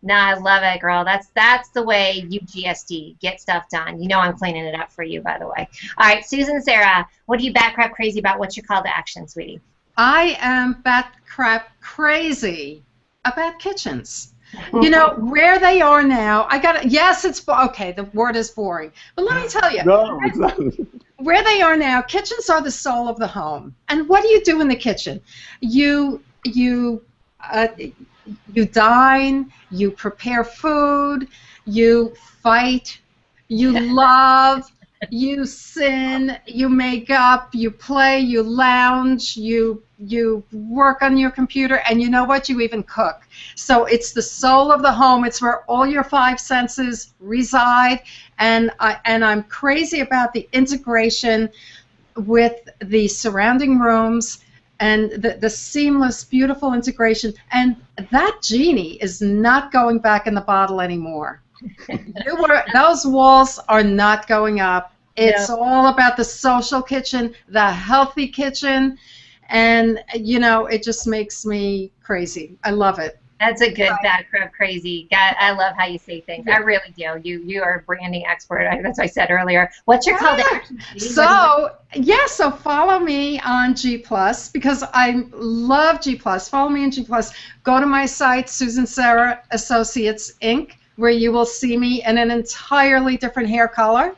No, I love it, girl. That's the way you GSD get stuff done. You know I'm cleaning it up for you, by the way. All right, Susan, Serra, what are you bat crap crazy about? What's your call to action, sweetie? I am bat crap crazy about kitchens. You know, where they are now, yes, it's, okay, the word is boring. But let me tell you, No, it's not. where they are now, kitchens are the soul of the home. And what do you do in the kitchen? You dine, you prepare food, you fight, you love, you sin, you make up, you play, you lounge, you work on your computer, and you know what? You even cook. So it's the soul of the home. It's where all your 5 senses reside, and I'm crazy about the integration with the surrounding rooms and the seamless, beautiful integration. And that genie is not going back in the bottle anymore. Those walls are not going up. It's all about the social kitchen, the healthy kitchen, and, you know, it just makes me crazy. I love it. That's a good bat crap crazy. God, I love how you say things. I really do. You are a branding expert. That's what I said earlier. What's your call to action? So follow me on G+, because I love G+. Follow me on G+. Go to my site, Susan Serra Associates, Inc., where you will see me in an entirely different hair color.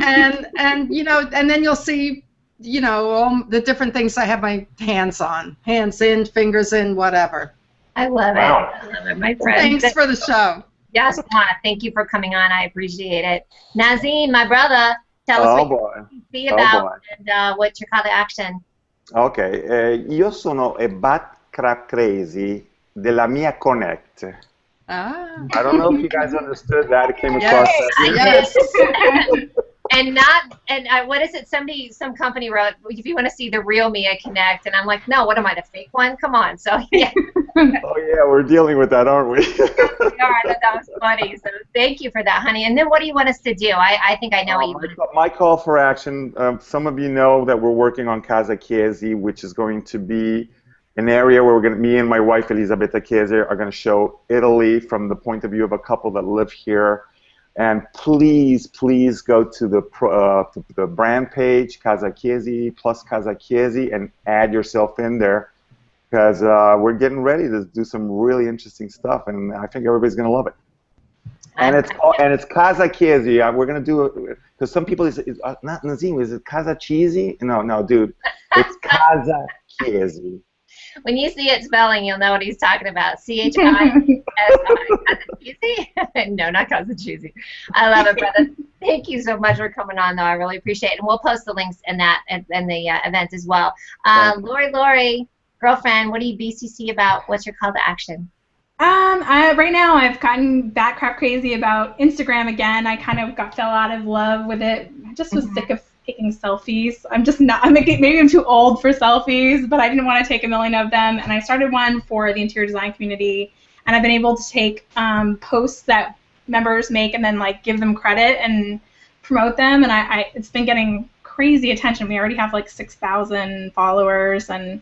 and you know, and then you'll see, you know, all the different things I have my hands on. Hands in, fingers in, whatever. I love it. I love it, my friend. Thanks for the show. Yes, thank you for coming on. I appreciate it. Nazim, my brother, tell us what you see about and what's your call to action. Ok, io sono a bat crap crazy della mia Connect. Ah. I don't know if you guys understood that. It came across that. Yes. And what is it? Some company wrote, if you want to see the real Mia Connect, and I'm like, no, what am I, the fake one? Come on. So yeah. Oh yeah, we're dealing with that, aren't we? We are. I thought that was funny. So thank you for that, honey. And then what do you want us to do? I think I know what you want to do. My call for action. Some of you know that we're working on Casa Chiesi, which is going to be an area where me and my wife Elisabetta Chiesi are going to show Italy from the point of view of a couple that live here. And please, please go to the brand page, Casa Chiesi plus Casa Chiesi, and add yourself in there, because we're getting ready to do some really interesting stuff, and I think everybody's going to love it. And it's Casa Chiesi. We're going to do it because some people not Nazim. Is it Casa Cheesy? No, dude. It's Casa Chiesi. When you see it spelling, you'll know what he's talking about. CHISI. No, not Kazachuzi. I love it, brother. Thank you so much for coming on, though. I really appreciate it. And we'll post the links in that and the event as well. Laurie, girlfriend, what do you BCC about? What's your call to action? Right now I've gotten bat crap crazy about Instagram again. I kind of fell out of love with it. I just was sick of taking selfies. I'm just not, maybe I'm too old for selfies, but I didn't want to take a million of them, and I started one for the interior design community, and I've been able to take posts that members make and then like give them credit and promote them, and it's been getting crazy attention. We already have like 6,000 followers, and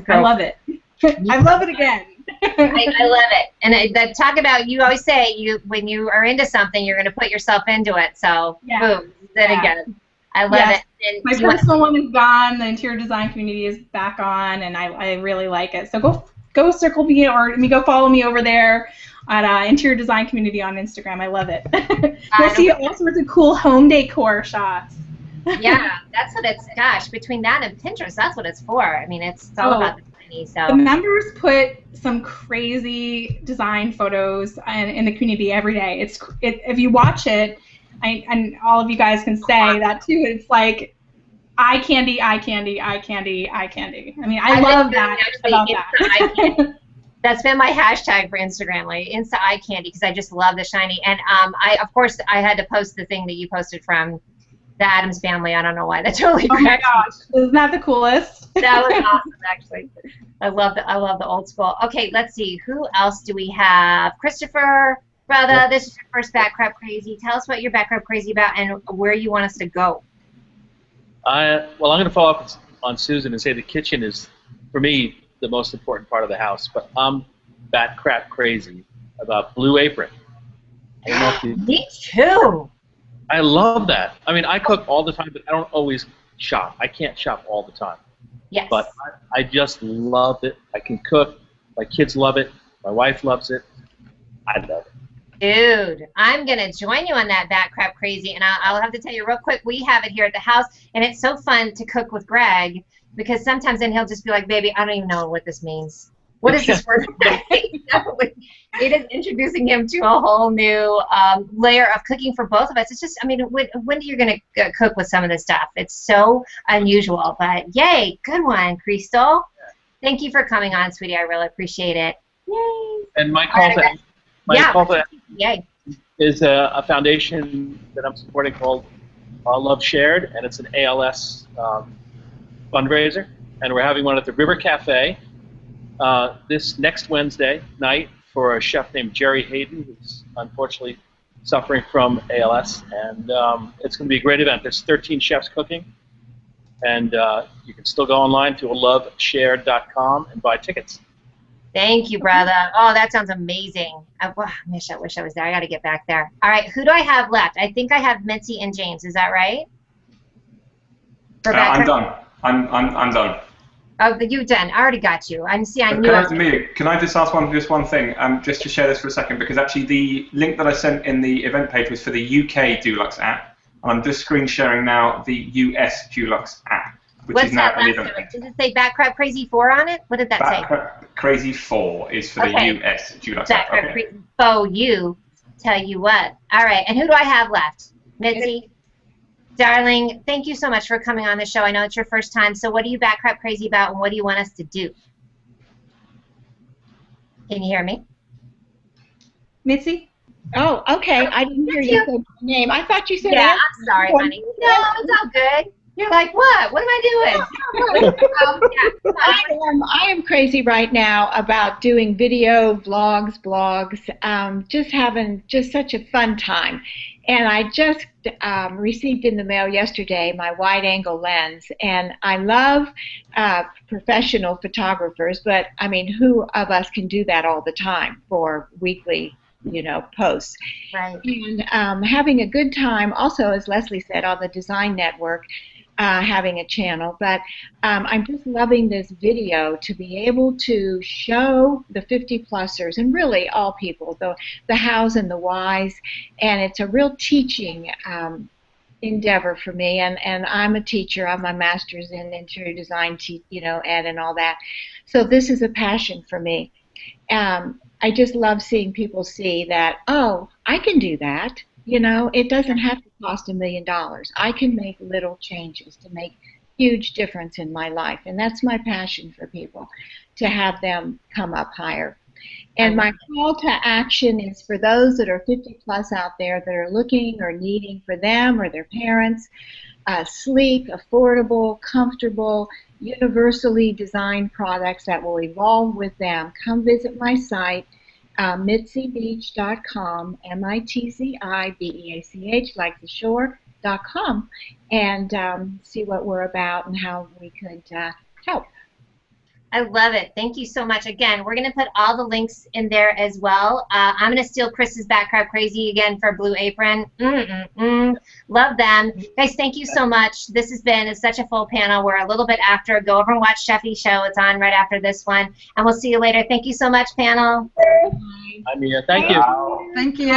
I love it. I love it again. I love it. And talk about, you always say when you are into something, you're going to put yourself into it. So boom, then again. I love it. And my personal one is gone. The interior design community is back on, and I really like it. So go circle me, or go follow me over there at Interior Design Community on Instagram. I love it. You'll see all sorts of cool home decor shots. Yeah, that's what it's. Gosh, between that and Pinterest, that's what it's for. I mean, it's all about the me. So the members put some crazy design photos in the community every day. If you watch it, and all of you guys can say that too. It's like eye candy, eye candy, eye candy, eye candy. I mean, I love that about that. That's been my hashtag for Instagram, like Insta eye candy, because I just love the shiny. And of course, I had to post the thing that you posted from the Addams Family. I don't know why. That's totally Oh my gosh, isn't that the coolest? That was awesome, actually. I love the old school. Okay, let's see. Who else do we have? Christopher, brother, this is your first Back Crap Crazy. Tell us what you're Back Crap Crazy about and where you want us to go. Well, I'm going to follow up on Susan and say the kitchen is, for me, the most important part of the house. But I'm Back Crap Crazy about Blue Apron. I don't know if you, Me too. I love that. I mean, I cook all the time, but I don't always shop. I can't shop all the time. Yes. But I just love it. I can cook. My kids love it. My wife loves it. I love it. Dude, I'm going to join you on that Back Crap Crazy, and I'll have to tell you real quick, we have it here at the house, and it's so fun to cook with Greg, because sometimes then he'll just be like, baby, I don't even know what this means. What is this word? It is introducing him to a whole new layer of cooking for both of us. It's just, I mean, when are you going to cook with some of this stuff? It's so unusual, but yay, good one, Crystal. Thank you for coming on, sweetie. I really appreciate it. Yay. And my call to Yay. is a foundation that I'm supporting called Love Shared, and it's an ALS fundraiser, and we're having one at the River Cafe this next Wednesday night for a chef named Jerry Hayden, who's unfortunately suffering from ALS, and it's going to be a great event. There's 13 chefs cooking, and you can still go online to loveshared.com and buy tickets. Thank you, brother. Oh, that sounds amazing. I wish I was there. I got to get back there. All right, who do I have left? I think I have Mitzi and James. Is that right? I'm done. I'm done. Oh, you're done. I already got you. I knew. Can I just ask one thing, just to share this for a second, because actually the link that I sent in the event page was for the UK Dulux app, and I'm just screen sharing now the US Dulux app, which What's is now that an last event. one? Does it say Back Crap Crazy 4 on it? What did that say? Back Crap Crazy 4 is for the US Dulux Back app. Crap Crazy 4, you. Tell you what. All right, and who do I have left? Mitzi? Darling, thank you so much for coming on the show. I know it's your first time, so what are you Back Crap Crazy about, and what do you want us to do? Can you hear me? Mitzi? Oh, okay. I didn't hear you say my name. I thought you said Yeah, Ellis. I'm sorry, honey. No, it's all good. You're like, what? What am I doing? I am crazy right now about doing video, vlogs, blogs, just having such a fun time. And I just received in the mail yesterday my wide-angle lens, and I love professional photographers, but I mean, who of us can do that all the time for weekly, posts? Right. And having a good time, also, as Leslie said, on the Design Network, having a channel, but I'm just loving this video to be able to show the 50-plussers and really all people, the hows and the whys, and it's a real teaching endeavor for me, and I'm a teacher. I have my master's in interior design, ed and all that, so this is a passion for me. I just love seeing people see that, oh, I can do that. It doesn't have to cost $1 million. I can make little changes to make huge difference in my life, and that's my passion for people, to have them come up higher. And my call to action is for those that are 50 plus out there that are looking or needing for them or their parents, sleek, affordable, comfortable, universally designed products that will evolve with them. Come visit my site. MitziBeach.com, MITZIBEACH, like the shore.com, and see what we're about and how we could help. I love it. Thank you so much. Again, we're going to put all the links in there as well. I'm going to steal Chris's Back Crap Crazy again for Blue Apron. Love them. Guys, thank you so much. This has been such a full panel. We're a little bit after. Go over and watch Sheffy's show. It's on right after this one. And we'll see you later. Thank you so much, panel. I mean, thank you. Thank you.